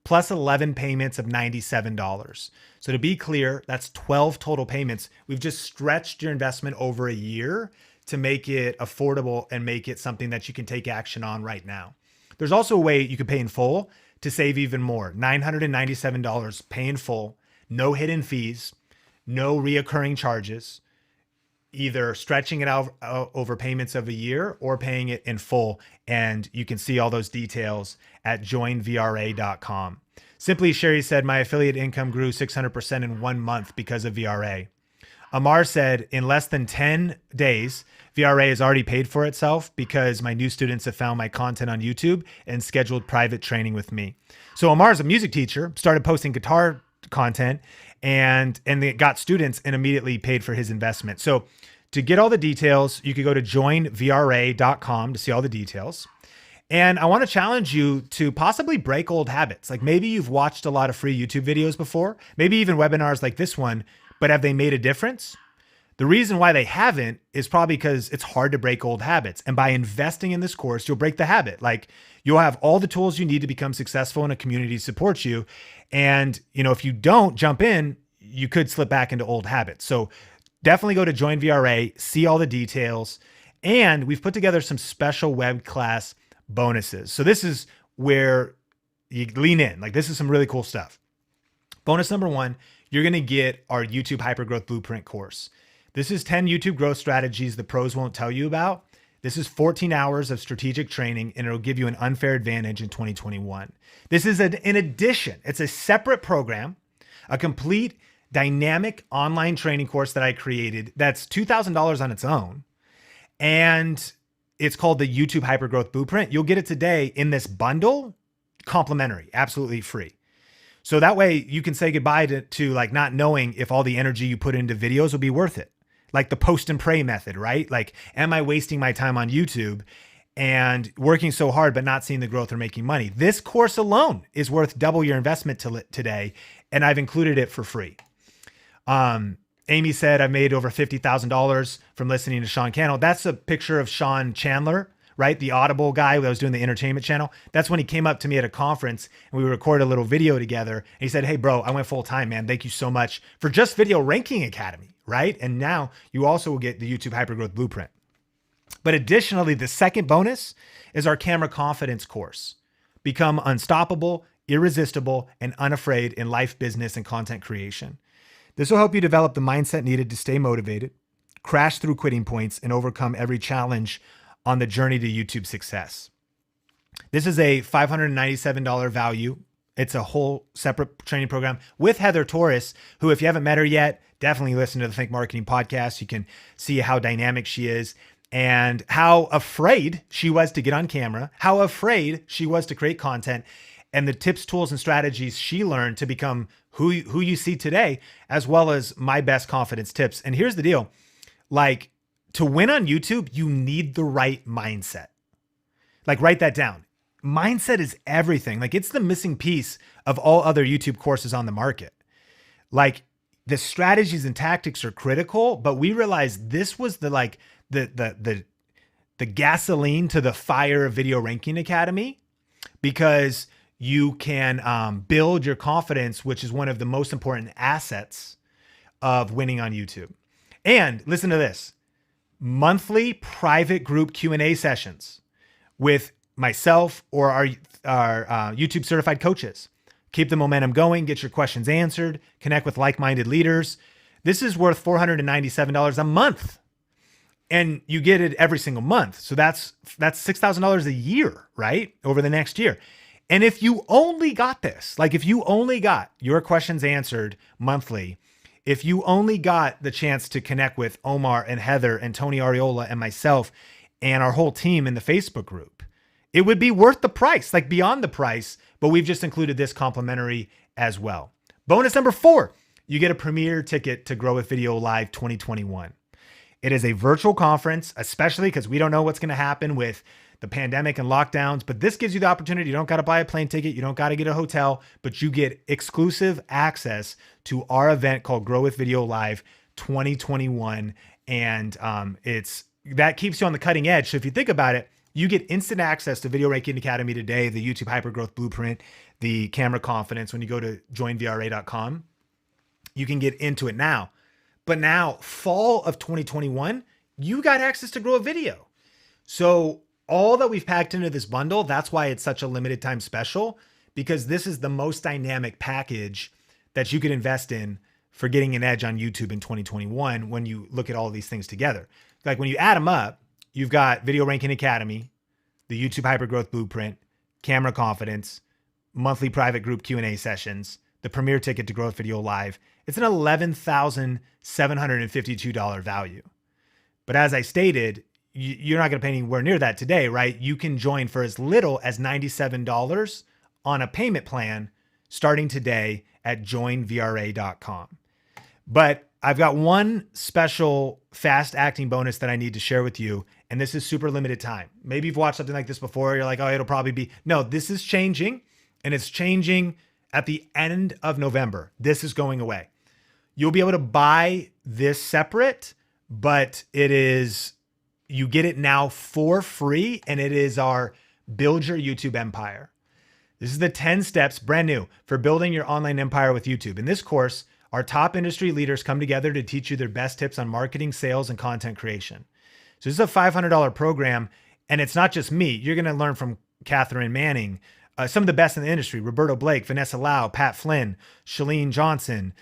plus 11 payments of $97. So to be clear, that's 12 total payments. We've just stretched your investment over a year to make it affordable and make it something that you can take action on right now. There's also a way you can pay in full to save even more. $997 pay in full, no hidden fees, no reoccurring charges, either stretching it out over payments of a year or paying it in full. And you can see all those details at joinvra.com. Simply, Sherry said, my affiliate income grew 600% in 1 month because of VRA. Amar said, in less than 10 days, VRA has already paid for itself because my new students have found my content on YouTube and scheduled private training with me. So Amar's a music teacher, started posting guitar content and they got students and immediately paid for his investment. So to get all the details, you could go to joinvra.com to see all the details. And I want to challenge you to possibly break old habits. Like maybe you've watched a lot of free YouTube videos before, maybe even webinars like this one, but have they made a difference? The reason why they haven't is probably because it's hard to break old habits. And by investing in this course, you'll break the habit. Like you'll have all the tools you need to become successful and a community supports you. And if you don't jump in, you could slip back into old habits. So definitely go to Join VRA, see all the details. And we've put together some special web class bonuses. So this is where you lean in. Like this is some really cool stuff. Bonus number 1, you're going to get our YouTube Hypergrowth Blueprint course. This is 10 YouTube growth strategies the pros won't tell you about. This is 14 hours of strategic training, and it'll give you an unfair advantage in 2021. This is in addition, it's a separate program, a complete dynamic online training course that I created that's $2,000 on its own. And it's called the YouTube Hypergrowth Blueprint. You'll get it today in this bundle, complimentary, absolutely free. So that way you can say goodbye to like not knowing if all the energy you put into videos will be worth it. Like the post and pray method, right? Like, am I wasting my time on YouTube and working so hard, but not seeing the growth or making money? This course alone is worth double your investment today. And I've included it for free. Amy said, I've made over $50,000 from listening to Sean Cannell. That's a picture of Sean Chandler, right? The Audible guy that was doing the entertainment channel. That's when he came up to me at a conference and we recorded a little video together. And he said, hey bro, I went full time, man. Thank you so much for just Video Ranking Academy, right? And now you also will get the YouTube Hypergrowth Blueprint. But additionally, the second bonus is our camera confidence course. Become unstoppable, irresistible, and unafraid in life, business, and content creation. This will help you develop the mindset needed to stay motivated, crash through quitting points, and overcome every challenge on the journey to YouTube success. This is a $597 value. It's a whole separate training program with Heather Torres, who, if you haven't met her yet, definitely listen to the Think Marketing podcast. You can see how dynamic she is and how afraid she was to get on camera, how afraid she was to create content, and the tips, tools, and strategies she learned to become who you see today, as well as my best confidence tips. And here's the deal. Like, to win on YouTube, you need the right mindset. Like, write that down. Mindset is everything. Like, it's the missing piece of all other YouTube courses on the market. Like, the strategies and tactics are critical, but we realized this was the gasoline to the fire of Video Ranking Academy, because you can build your confidence, which is one of the most important assets of winning on YouTube. And listen to this: monthly private group Q&A sessions with myself or our YouTube certified coaches. Keep the momentum going, get your questions answered, connect with like-minded leaders. This is worth $497 a month. And you get it every single month. So that's $6,000 a year, right? Over the next year. And if you only got this, like if you only got your questions answered monthly, if you only got the chance to connect with Omar and Heather and Tony Ariola and myself and our whole team in the Facebook group, it would be worth the price, like beyond the price, but we've just included this complimentary as well. Bonus number 4, you get a premier ticket to Grow with Video Live 2021. It is a virtual conference, especially because we don't know what's going to happen with the pandemic and lockdowns, but this gives you the opportunity. You don't got to buy a plane ticket. You don't got to get a hotel, but you get exclusive access to our event called Grow with Video Live 2021. And that keeps you on the cutting edge. So if you think about it, you get instant access to Video Ranking Academy today, the YouTube Hypergrowth Blueprint, the Camera Confidence. When you go to joinvra.com, you can get into it now. But now, fall of 2021, you got access to Grow a Video. So all that we've packed into this bundle, that's why it's such a limited time special, because this is the most dynamic package that you could invest in for getting an edge on YouTube in 2021 when you look at all of these things together. Like when you add them up, you've got Video Ranking Academy, the YouTube Hypergrowth Blueprint, Camera Confidence, monthly private group Q&A sessions, the premier ticket to Grow with Video Live. It's an $11,752 value. But as I stated, you're not going to pay anywhere near that today, right? You can join for as little as $97 on a payment plan starting today at joinvra.com. But I've got one special fast acting bonus that I need to share with you. And this is super limited time. Maybe you've watched something like this before. You're like, oh, it'll probably be. No, this is changing, and it's changing at the end of November. This is going away. You'll be able to buy this separate, but you get it now for free, and it is our Build Your YouTube Empire. This is the 10 steps, brand new, for building your online empire with YouTube. In this course, our top industry leaders come together to teach you their best tips on marketing, sales, and content creation. So this is a $500 program, and it's not just me. You're going to learn from Catherine Manning, some of the best in the industry: Roberto Blake, Vanessa Lau, Pat Flynn, Shalene Johnson,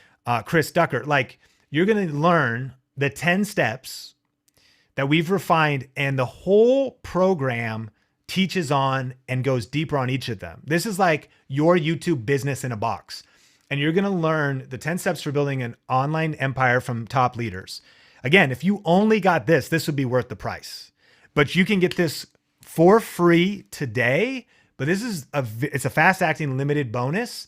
Chris Ducker. Like, you're going to learn the 10 steps that we've refined, and the whole program teaches on and goes deeper on each of them. This is like your YouTube business in a box. And you're going to learn the 10 steps for building an online empire from top leaders. Again, if you only got this would be worth the price. But you can get this for free today. But this is it's a fast acting limited bonus.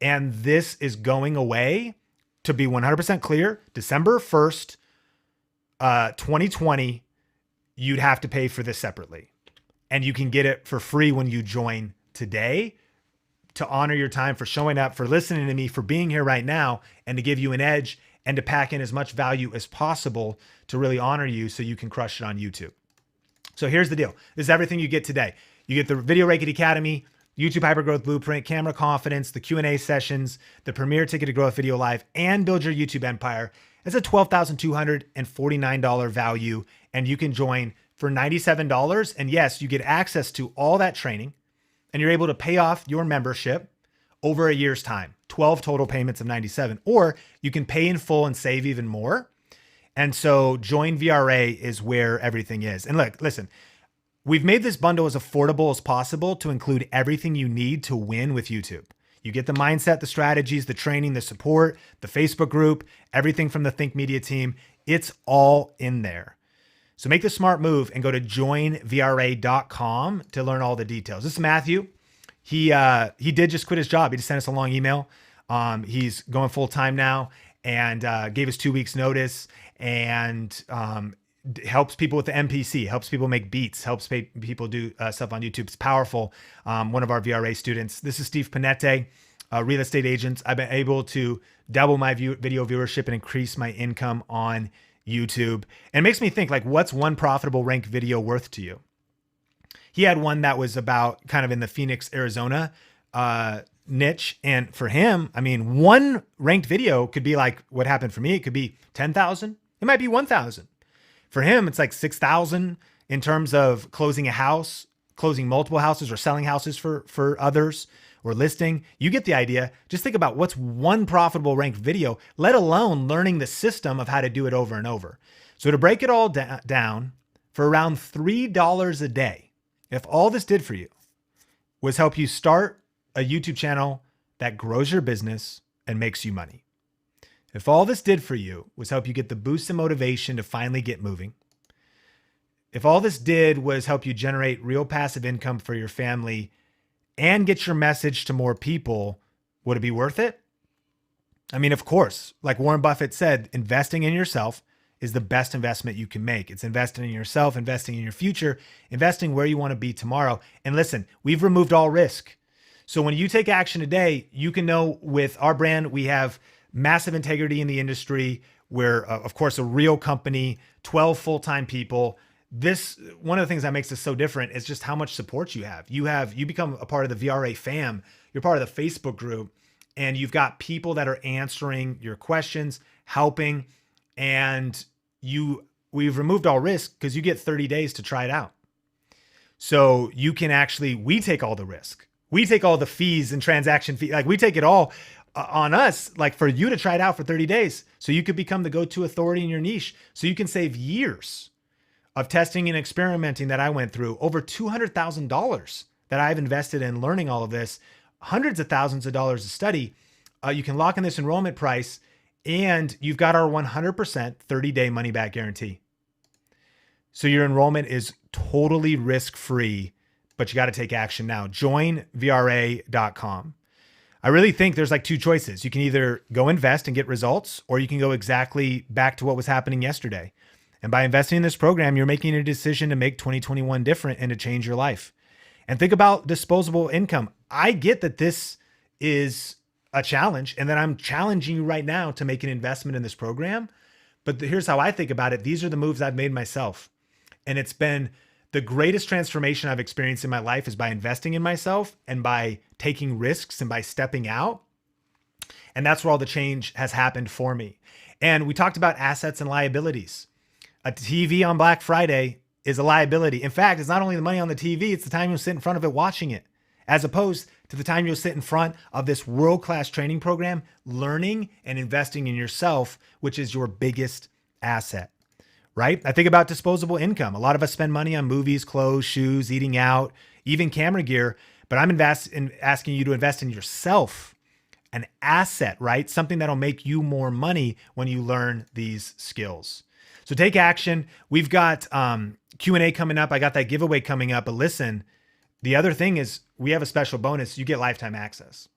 And this is going away, to be 100% clear, December 1st, 2020, you'd have to pay for this separately. And you can get it for free when you join today, to honor your time, for showing up, for listening to me, for being here right now, and to give you an edge and to pack in as much value as possible to really honor you so you can crush it on YouTube. So here's the deal. This is everything you get today. You get the Video Ranking Academy, YouTube Hypergrowth Blueprint, Camera Confidence, the Q&A sessions, the premier ticket to Grow with Video Live, and Build Your YouTube Empire. It's a $12,249 value, and you can join for $97. And yes, you get access to all that training, and you're able to pay off your membership over a year's time, 12 total payments of $97, or you can pay in full and save even more. And so Join VRA is where everything is. And look, listen, we've made this bundle as affordable as possible to include everything you need to win with YouTube. You get the mindset, the strategies, the training, the support, the Facebook group, everything from the Think Media team. It's all in there. So make the smart move and go to joinvra.com to learn all the details. This is Matthew. He did just quit his job. He just sent us a long email. He's going full time now and gave us 2 weeks notice and helps people with the MPC, helps people make beats, helps people do stuff on YouTube. It's powerful. One of our VRA students. This is Steve Panette, real estate agent. I've been able to double my video viewership and increase my income on YouTube. And it makes me think, like, what's one profitable ranked video worth to you? He had one that was about kind of in the Phoenix, Arizona niche. And for him, I mean, one ranked video could be like what happened for me. It could be 10,000. It might be 1,000. For him, it's like 6,000 in terms of closing a house, closing multiple houses or selling houses for others or listing. You get the idea. Just think about what's one profitable ranked video, let alone learning the system of how to do it over and over. So to break it all down for around $3 a day, if all this did for you was help you start a YouTube channel that grows your business and makes you money. If all this did for you was help you get the boost and motivation to finally get moving, if all this did was help you generate real passive income for your family and get your message to more people, would it be worth it? I mean, of course, like Warren Buffett said, investing in yourself is the best investment you can make. It's investing in yourself, investing in your future, investing where you want to be tomorrow. And listen, we've removed all risk. So when you take action today, you can know with our brand, we have massive integrity in the industry. We're, of course, a real company, 12 full-time people. This, one of the things that makes us so different is just how much support you have. You become a part of the VRA fam. You're part of the Facebook group, and you've got people that are answering your questions, helping, and we've removed all risk because you get 30 days to try it out. So you can actually, we take all the risk. We take all the fees and transaction fees. Like we take it all on us, like for you to try it out for 30 days. So you could become the go-to authority in your niche. So you can save years of testing and experimenting that I went through, over $200,000 that I've invested in learning all of this, hundreds of thousands of dollars of study. You can lock in this enrollment price and you've got our 100% 30-day money back guarantee. So your enrollment is totally risk-free, but you got to take action now. Joinvra.com. I really think there's like two choices. You can either go invest and get results, or you can go exactly back to what was happening yesterday. And by investing in this program, you're making a decision to make 2021 different and to change your life. And think about disposable income. I get that this is a challenge and that I'm challenging you right now to make an investment in this program. But here's how I think about it. These are the moves I've made myself. And it's been the greatest transformation I've experienced in my life is by investing in myself and by taking risks and by stepping out. And that's where all the change has happened for me. And we talked about assets and liabilities. A TV on Black Friday is a liability. In fact, it's not only the money on the TV, it's the time you'll sit in front of it watching it, as opposed to the time you'll sit in front of this world-class training program, learning and investing in yourself, which is your biggest asset, right? I think about disposable income. A lot of us spend money on movies, clothes, shoes, eating out, even camera gear, but I'm asking you to invest in yourself, an asset, right? Something that'll make you more money when you learn these skills. So take action. We've got Q&A coming up. I got that giveaway coming up. But listen, the other thing is we have a special bonus. You get lifetime access.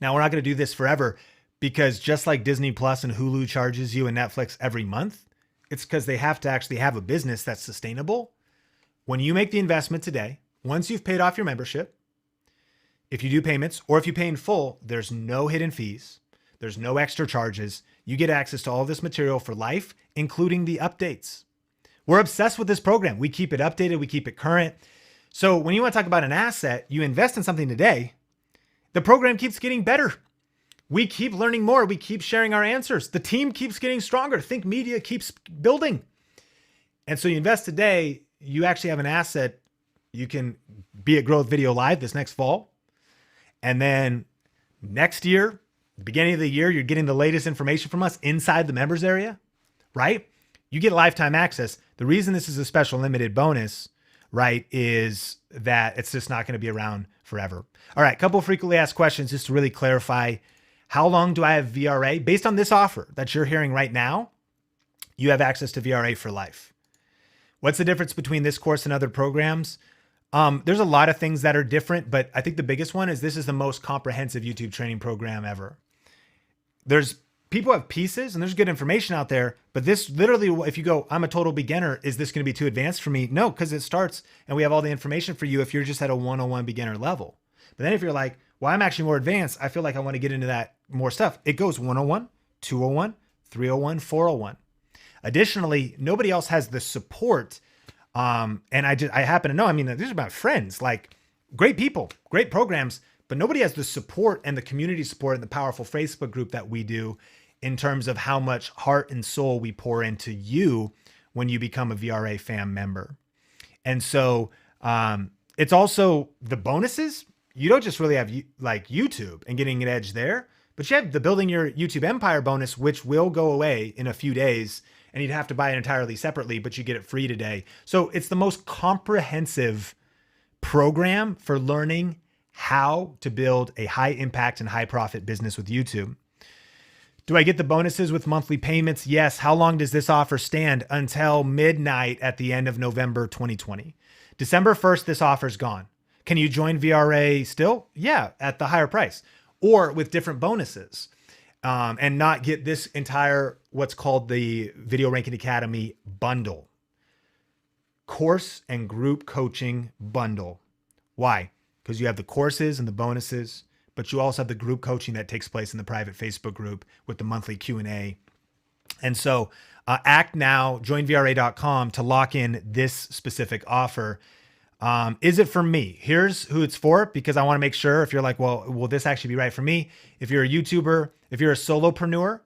Now, we're not going to do this forever because just like Disney Plus and Hulu charges you and Netflix every month, it's because they have to actually have a business that's sustainable. When you make the investment today, once you've paid off your membership, if you do payments or if you pay in full, there's no hidden fees. There's no extra charges. You get access to all this material for life, including the updates. We're obsessed with this program. We keep it updated. We keep it current. So when you want to talk about an asset, you invest in something today, the program keeps getting better. We keep learning more. We keep sharing our answers. The team keeps getting stronger. Think Media keeps building. And so you invest today, you actually have an asset. You can be at Growth Video Live this next fall. And then next year, the beginning of the year, you're getting the latest information from us inside the members area. right? You get lifetime access. The reason this is a special limited bonus, right, is that it's just not going to be around forever. All right, couple of frequently asked questions just to really clarify. How long do I have VRA? Based on this offer that you're hearing right now, you have access to VRA for life. What's the difference between this course and other programs? There's a lot of things that are different, but I think the biggest one is this is the most comprehensive YouTube training program ever. There's people have pieces and there's good information out there, but this literally, if you go, I'm a total beginner, is this going to be too advanced for me? No, because it starts and we have all the information for you if you're just at a 101 beginner level. But then if you're like, well, I'm actually more advanced, I feel like I want to get into that more stuff. It goes 101, 201, 301, 401. Additionally, nobody else has the support. And I happen to know, I mean, these are my friends, like great people, great programs, but nobody has the support and the community support and the powerful Facebook group that we do in terms of how much heart and soul we pour into you when you become a VRA fam member. And so it's also the bonuses. You don't just really have like YouTube and getting an edge there, but you have the building your YouTube empire bonus, which will go away in a few days. And you'd have to buy it entirely separately, but you get it free today. So it's the most comprehensive program for learning how to build a high impact and high profit business with YouTube. Do I get the bonuses with monthly payments? Yes. How long does this offer stand? Until midnight at the end of November 2020. December 1st, this offer's gone. Can you join VRA still? Yeah, at the higher price or with different bonuses. And not get this entire, what's called the Video Ranking Academy bundle. Course and group coaching bundle. Why? Because you have the courses and the bonuses, but you also have the group coaching that takes place in the private Facebook group with the monthly Q&A. And so act now, joinvra.com to lock in this specific offer. Is it for me? Here's who it's for, because I want to make sure if you're like, well, will this actually be right for me? If you're a YouTuber, if you're a solopreneur,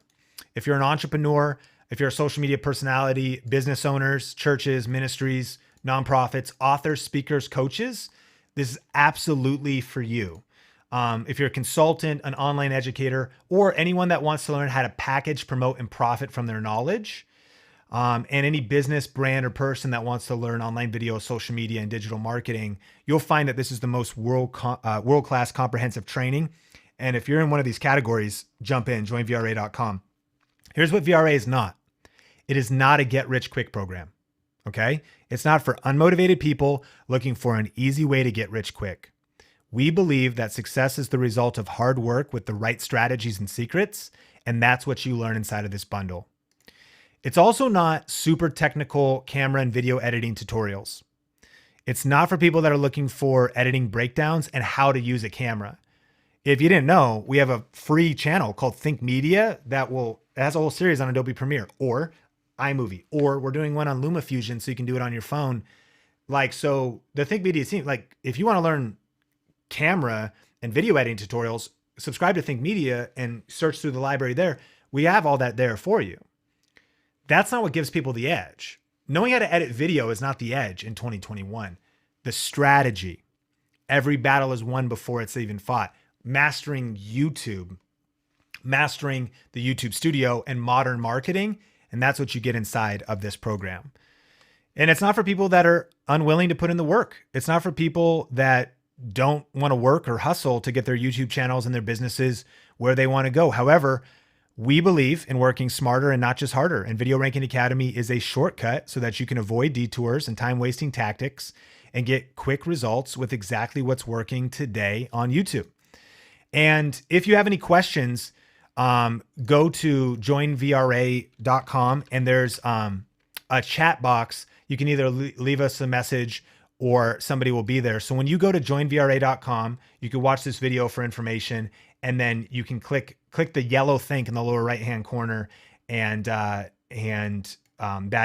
if you're an entrepreneur, if you're a social media personality, business owners, churches, ministries, nonprofits, authors, speakers, coaches, this is absolutely for you. If you're a consultant, an online educator, or anyone that wants to learn how to package, promote, and profit from their knowledge, and any business, brand, or person that wants to learn online video, social media, and digital marketing, you'll find that this is the most world-class comprehensive training. And if you're in one of these categories, jump in, joinvra.com. Here's what VRA is not. It is not a get-rich-quick program, okay? It's not for unmotivated people looking for an easy way to get rich quick. We believe that success is the result of hard work with the right strategies and secrets, and that's what you learn inside of this bundle. It's also not super technical camera and video editing tutorials. It's not for people that are looking for editing breakdowns and how to use a camera. If you didn't know, we have a free channel called Think Media that has a whole series on Adobe Premiere or iMovie, or we're doing one on LumaFusion so you can do it on your phone. Like, so the Think Media team, like if you want to learn camera and video editing tutorials, subscribe to Think Media and search through the library there. We have all that there for you. That's not what gives people the edge. Knowing how to edit video is not the edge in 2021. The strategy. Every battle is won before it's even fought. Mastering YouTube, mastering the YouTube studio and modern marketing. And that's what you get inside of this program. And it's not for people that are unwilling to put in the work. It's not for people that don't want to work or hustle to get their YouTube channels and their businesses where they want to go. However, we believe in working smarter and not just harder. And Video Ranking Academy is a shortcut so that you can avoid detours and time-wasting tactics and get quick results with exactly what's working today on YouTube. And if you have any questions, go to joinvra.com and there's a chat box. You can either leave us a message or somebody will be there. So when you go to joinvra.com, you can watch this video for information, and then you can click the yellow think in the lower right-hand corner, and that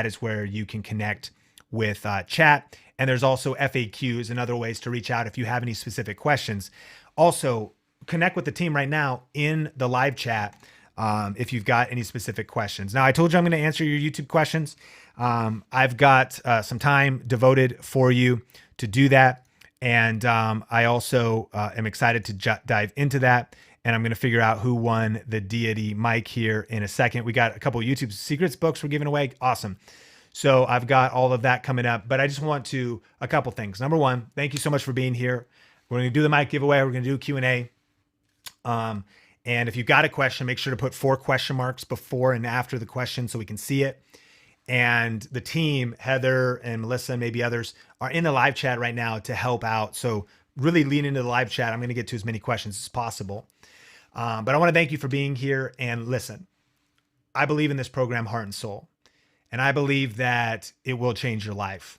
is where you can connect with chat. And there's also FAQs and other ways to reach out if you have any specific questions. Also, connect with the team right now in the live chat if you've got any specific questions. Now, I told you I'm going to answer your YouTube questions. I've got some time devoted for you to do that. And I also am excited to dive into that. and I'm going to figure out who won the deity mic here in a second. We got a couple of YouTube secrets books we're giving away. Awesome. So I've got all of that coming up, but I just want to, a couple things. Number one, thank you so much for being here. We're going to do the mic giveaway. We're going to do Q&A. And if you've got a question, make sure to put 4 question marks before and after the question so we can see it. And the team, Heather and Melissa and maybe others, are in the live chat right now to help out. So really lean into the live chat. I'm going to get to as many questions as possible. But I want to thank you for being here. And listen, I believe in this program, heart and soul. And I believe that it will change your life.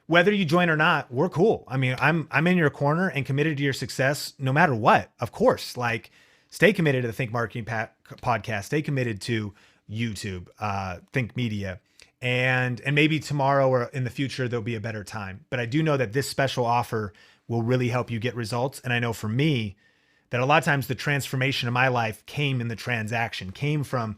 Whether you join or not, we're cool. I mean, I'm in your corner and committed to your success no matter what. Of course, like stay committed to the Think Marketing podcast. Stay committed to YouTube, Think Media. And maybe tomorrow or in the future, there'll be a better time. But I do know that this special offer will really help you get results. And I know for me that a lot of times the transformation of my life came in the transaction, came from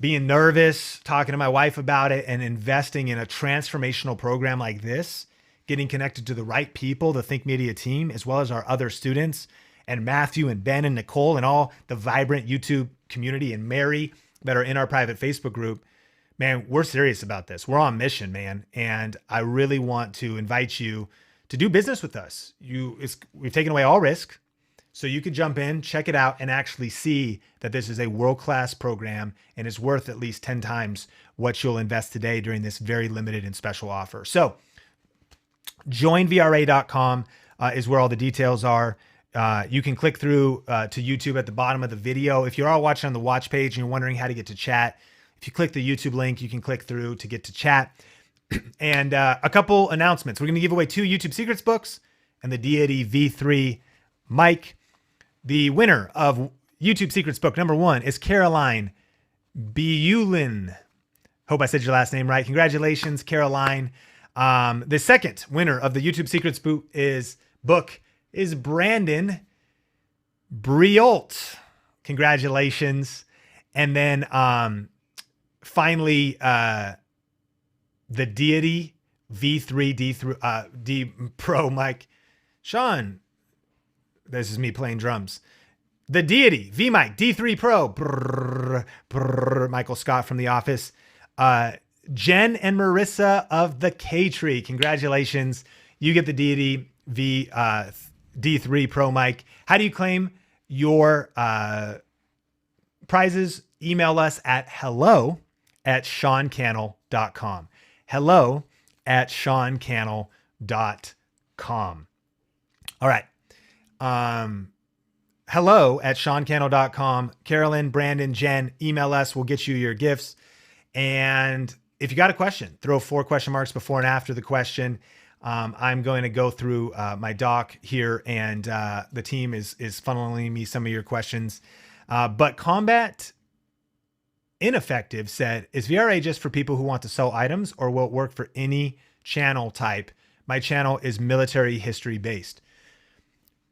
being nervous, talking to my wife about it, and investing in a transformational program like this, getting connected to the right people, the Think Media team, as well as our other students, and Matthew and Ben and Nicole and all the vibrant YouTube community and Mary that are in our private Facebook group. Man, we're serious about this. We're on mission, man. And I really want to invite you to do business with us. We've taken away all risk. So you could jump in, check it out, and actually see that this is a world-class program and is worth at least 10 times what you'll invest today during this very limited and special offer. So joinvra.com is where all the details are. You can click through to YouTube at the bottom of the video. If you're all watching on the watch page and you're wondering how to get to chat, if you click the YouTube link, you can click through to get to chat. And a couple announcements. We're going to give away 2 YouTube Secrets books and the Deity V3 mic. The winner of YouTube Secrets book number 1 is Caroline Biulin. Hope I said your last name right. Congratulations, Caroline. The second winner of the YouTube Secrets book is Brandon Briault. Congratulations. And then finally, the Deity V3 D Pro mic. Sean, this is me playing drums. The Deity V mic D3 Pro. Brrr, brrr, Michael Scott from The Office. Jen and Marissa of the K Tree. Congratulations. You get the Deity V D3 Pro mic. How do you claim your prizes? Email us at hello@SeanCannell.com. hello@SeanCannell.com. All right. hello@SeanCannell.com. Carolyn, Brandon, Jen, email us. We'll get you your gifts. And if you got a question, throw 4 question marks before and after the question. I'm going to go through my doc here, and the team is funneling me some of your questions. But Combat Ineffective said, is VRA just for people who want to sell items, or will it work for any channel type? My channel is military history based.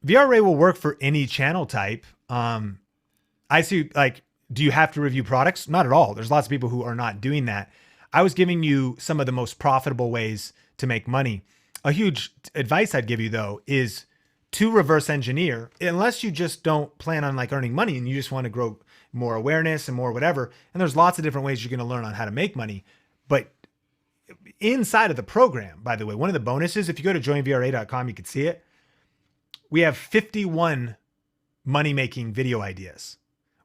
VRA will work for any channel type. I see, like, do you have to review products? Not at all. There's lots of people who are not doing that. I was giving you some of the most profitable ways to make money. A huge advice I'd give you, though, is to reverse engineer, unless you just don't plan on like earning money and you just want to grow more awareness and more whatever. And there's lots of different ways you're going to learn on how to make money. But inside of the program, by the way, one of the bonuses, if you go to joinvra.com, you can see it. We have 51 money-making video ideas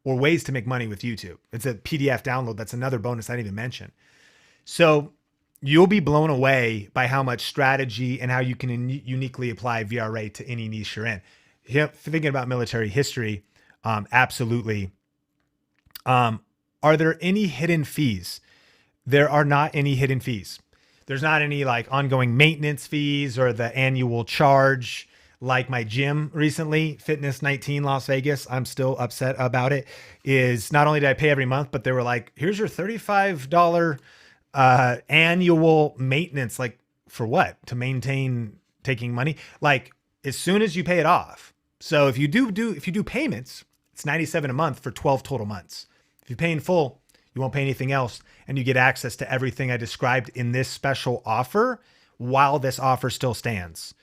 or ways to make money with YouTube. It's a PDF download. That's another bonus I didn't even mention. So you'll be blown away by how much strategy and how you can uniquely apply VRA to any niche you're in. Thinking about military history, absolutely. Are there any hidden fees? There are not any hidden fees. There's not any like ongoing maintenance fees or the annual charge. Like my gym recently, Fitness 19 Las Vegas, I'm still upset about it, is not only did I pay every month, but they were like, here's your $35 annual maintenance. Like, for what? To maintain taking money? Like, as soon as you pay it off. So if you do payments, it's $97 a month for 12 total months. If you pay in full, you won't pay anything else, and you get access to everything I described in this special offer while this offer still stands.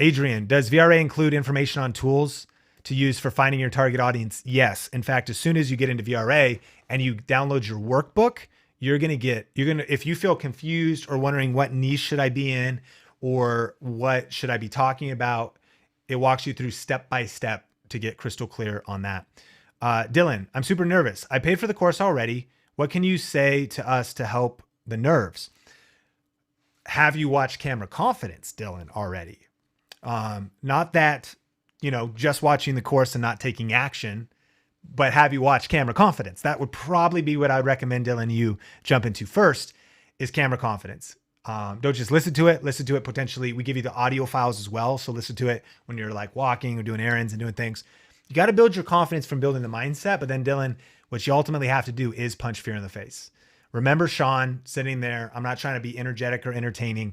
Adrian, does VRA include information on tools to use for finding your target audience? Yes. In fact, as soon as you get into VRA and you download your workbook, if you feel confused or wondering what niche should I be in or what should I be talking about, it walks you through step by step to get crystal clear on that. Dylan, I'm super nervous. I paid for the course already. What can you say to us to help the nerves? Have you watched Camera Confidence, Dylan, already? Not that, just watching the course and not taking action, but have you watched Camera Confidence? That would probably be what I would recommend, Dylan, you jump into first is Camera Confidence. Don't just listen to it potentially. We give you the audio files as well. So listen to it when you're like walking or doing errands and doing things. You got to build your confidence from building the mindset. But then Dylan, what you ultimately have to do is punch fear in the face. Remember Sean sitting there. I'm not trying to be energetic or entertaining.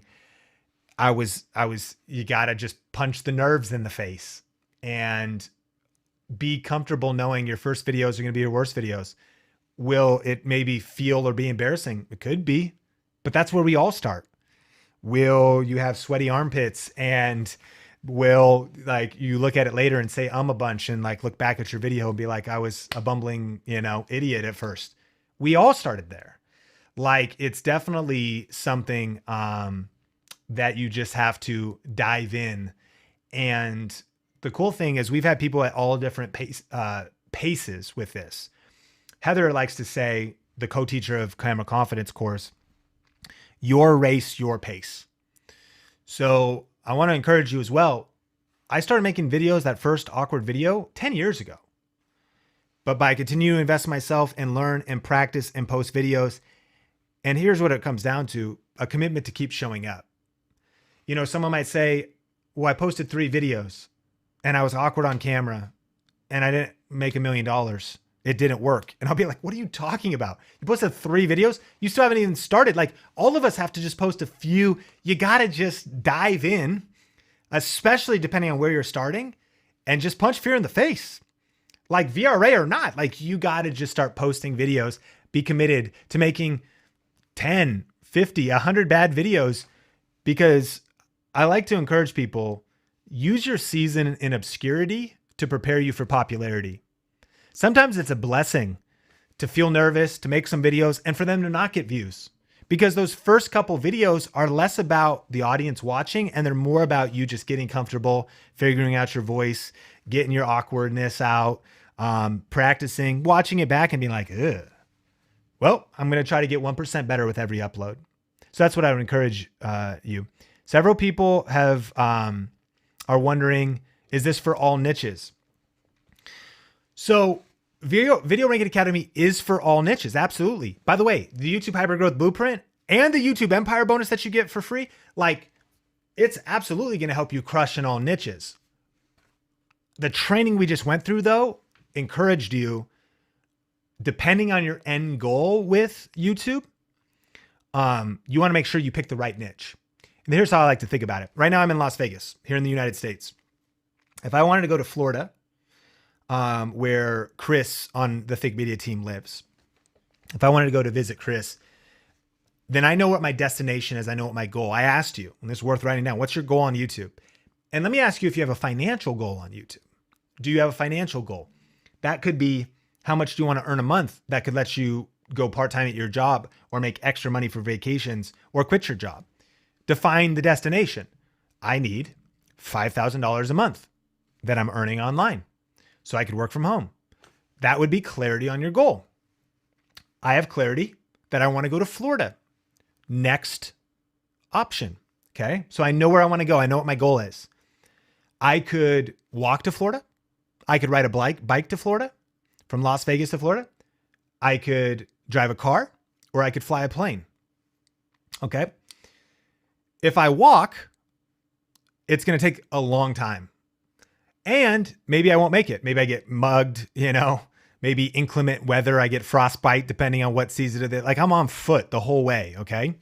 You got to just punch the nerves in the face and be comfortable knowing your first videos are going to be your worst videos. Will it maybe feel or be embarrassing? It could be, but that's where we all start. Will you have sweaty armpits and will you look at it later and say, a bunch and look back at your video and be like, I was a bumbling, idiot at first. We all started there. It's definitely something, that you just have to dive in. And the cool thing is we've had people at all different paces with this. Heather likes to say, the co-teacher of Camera Confidence course, your race, your pace. So I want to encourage you as well. I started making videos, that first awkward video 10 years ago. But by continuing to invest in myself and learn and practice and post videos, and here's what it comes down to, a commitment to keep showing up. Someone might say, well, I posted 3 videos and I was awkward on camera and I didn't make $1 million. It didn't work. And I'll be like, what are you talking about? You posted 3 videos? You still haven't even started. All of us have to just post a few. You got to just dive in, especially depending on where you're starting, and just punch fear in the face. VRA or not, you got to just start posting videos, be committed to making 10, 50, 100 bad videos, because I like to encourage people, use your season in obscurity to prepare you for popularity. Sometimes it's a blessing to feel nervous, to make some videos and for them to not get views, because those first couple videos are less about the audience watching and they're more about you just getting comfortable, figuring out your voice, getting your awkwardness out, practicing, watching it back and being like, ugh. Well, I'm going to try to get 1% better with every upload. So that's what I would encourage you. Several people are wondering, is this for all niches? So Video Ranking Academy is for all niches. Absolutely. By the way, the YouTube Hypergrowth Blueprint and the YouTube Empire bonus that you get for free, it's absolutely going to help you crush in all niches. The training we just went through, though, encouraged you, depending on your end goal with YouTube, you want to make sure you pick the right niche. And here's how I like to think about it. Right now I'm in Las Vegas, here in the United States. If I wanted to go to Florida, where Chris on the Think Media team lives, if I wanted to go to visit Chris, then I know what my destination is. I know what my goal. I asked you, and this is worth writing down. What's your goal on YouTube? And let me ask you if you have a financial goal on YouTube. Do you have a financial goal? That could be, how much do you want to earn a month? That could let you go part-time at your job or make extra money for vacations or quit your job. Define the destination. I need $5,000 a month that I'm earning online so I could work from home. That would be clarity on your goal. I have clarity that I want to go to Florida. Next option. Okay. So I know where I want to go. I know what my goal is. I could walk to Florida. I could ride a bike to Florida, from Las Vegas to Florida. I could drive a car, or I could fly a plane. Okay. If I walk, it's going to take a long time. And maybe I won't make it. Maybe I get mugged, maybe inclement weather. I get frostbite depending on what season of it. I'm on foot the whole way. Okay.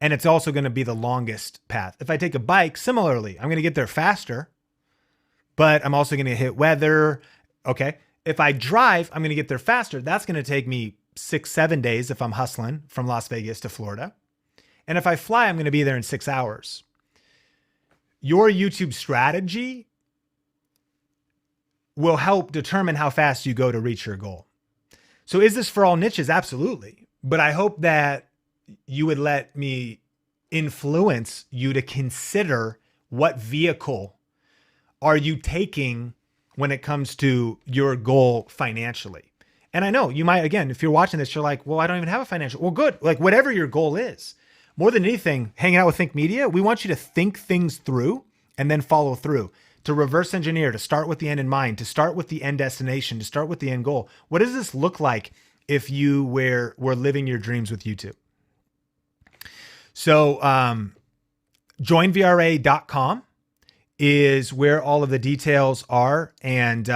And it's also going to be the longest path. If I take a bike, similarly, I'm going to get there faster, but I'm also going to hit weather. Okay. If I drive, I'm going to get there faster. That's going to take me 6-7 days if I'm hustling from Las Vegas to Florida. And if I fly, I'm going to be there in 6 hours. Your YouTube strategy will help determine how fast you go to reach your goal. So is this for all niches? Absolutely. But I hope that you would let me influence you to consider what vehicle are you taking when it comes to your goal financially. And I know you might, again, if you're watching this, you're like, well, I don't even have a financial. Well, good. Like whatever your goal is, more than anything, hanging out with Think Media, we want you to think things through and then follow through, to reverse engineer, to start with the end in mind, to start with the end destination, to start with the end goal. What does this look like if you were living your dreams with YouTube? So joinvra.com is where all of the details are. And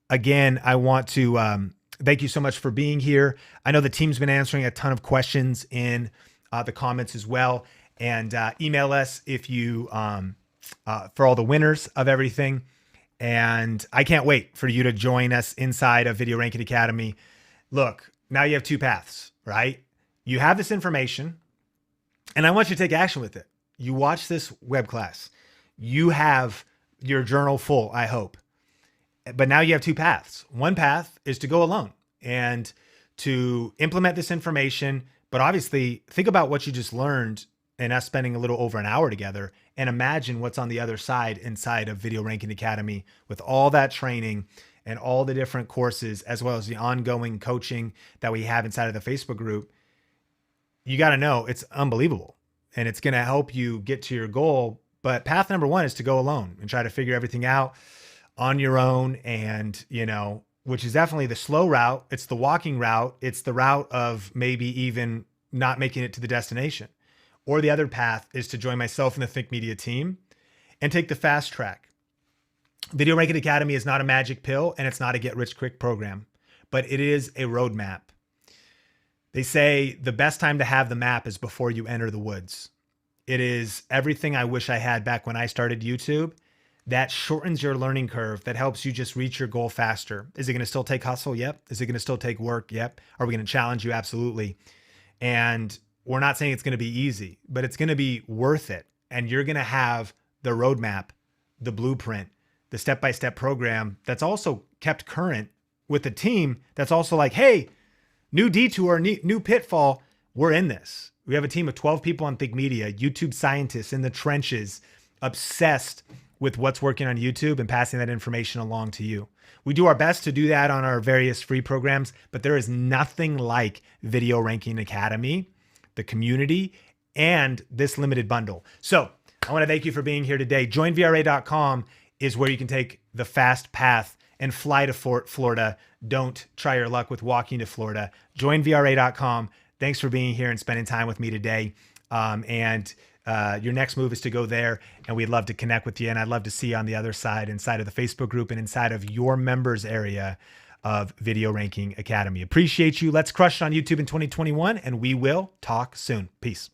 again, I want to thank you so much for being here. I know the team's been answering a ton of questions in the comments as well. And email us if you for all the winners of everything. And I can't wait for you to join us inside of Video Ranking Academy. Look, now you have two paths, right? You have this information and I want you to take action with it. You watch this web class. You have your journal full, I hope. But now you have two paths. One path is to go alone and to implement this information. But obviously, think about what you just learned and us spending a little over an hour together, and imagine what's on the other side inside of Video Ranking Academy with all that training and all the different courses, as well as the ongoing coaching that we have inside of the Facebook group. You got to know it's unbelievable and it's going to help you get to your goal. But path number one is to go alone and try to figure everything out on your own. And, which is definitely the slow route. It's the walking route. It's the route of maybe even not making it to the destination. Or the other path is to join myself and the Think Media team and take the fast track. Video Ranking Academy is not a magic pill and it's not a get rich quick program, but it is a roadmap. They say the best time to have the map is before you enter the woods. It is everything I wish I had back when I started YouTube. That shortens your learning curve, that helps you just reach your goal faster. Is it going to still take hustle? Yep. Is it going to still take work? Yep. Are we going to challenge you? Absolutely. And we're not saying it's going to be easy, but it's going to be worth it. And you're going to have the roadmap, the blueprint, the step-by-step program that's also kept current with the team. That's also like, hey, new detour, new pitfall. We're in this. We have a team of 12 people on Think Media, YouTube scientists in the trenches, obsessed with what's working on YouTube and passing that information along to you. We do our best to do that on our various free programs, but there is nothing like Video Ranking Academy, the community, and this limited bundle. So I want to thank you for being here today. Joinvra.com is where you can take the fast path and fly to Florida. Don't try your luck with walking to Florida. Joinvra.com. Thanks for being here and spending time with me today. Your next move is to go there, and we'd love to connect with you. And I'd love to see you on the other side, inside of the Facebook group and inside of your members area of Video Ranking Academy. Appreciate you. Let's crush it on YouTube in 2021, and we will talk soon. Peace.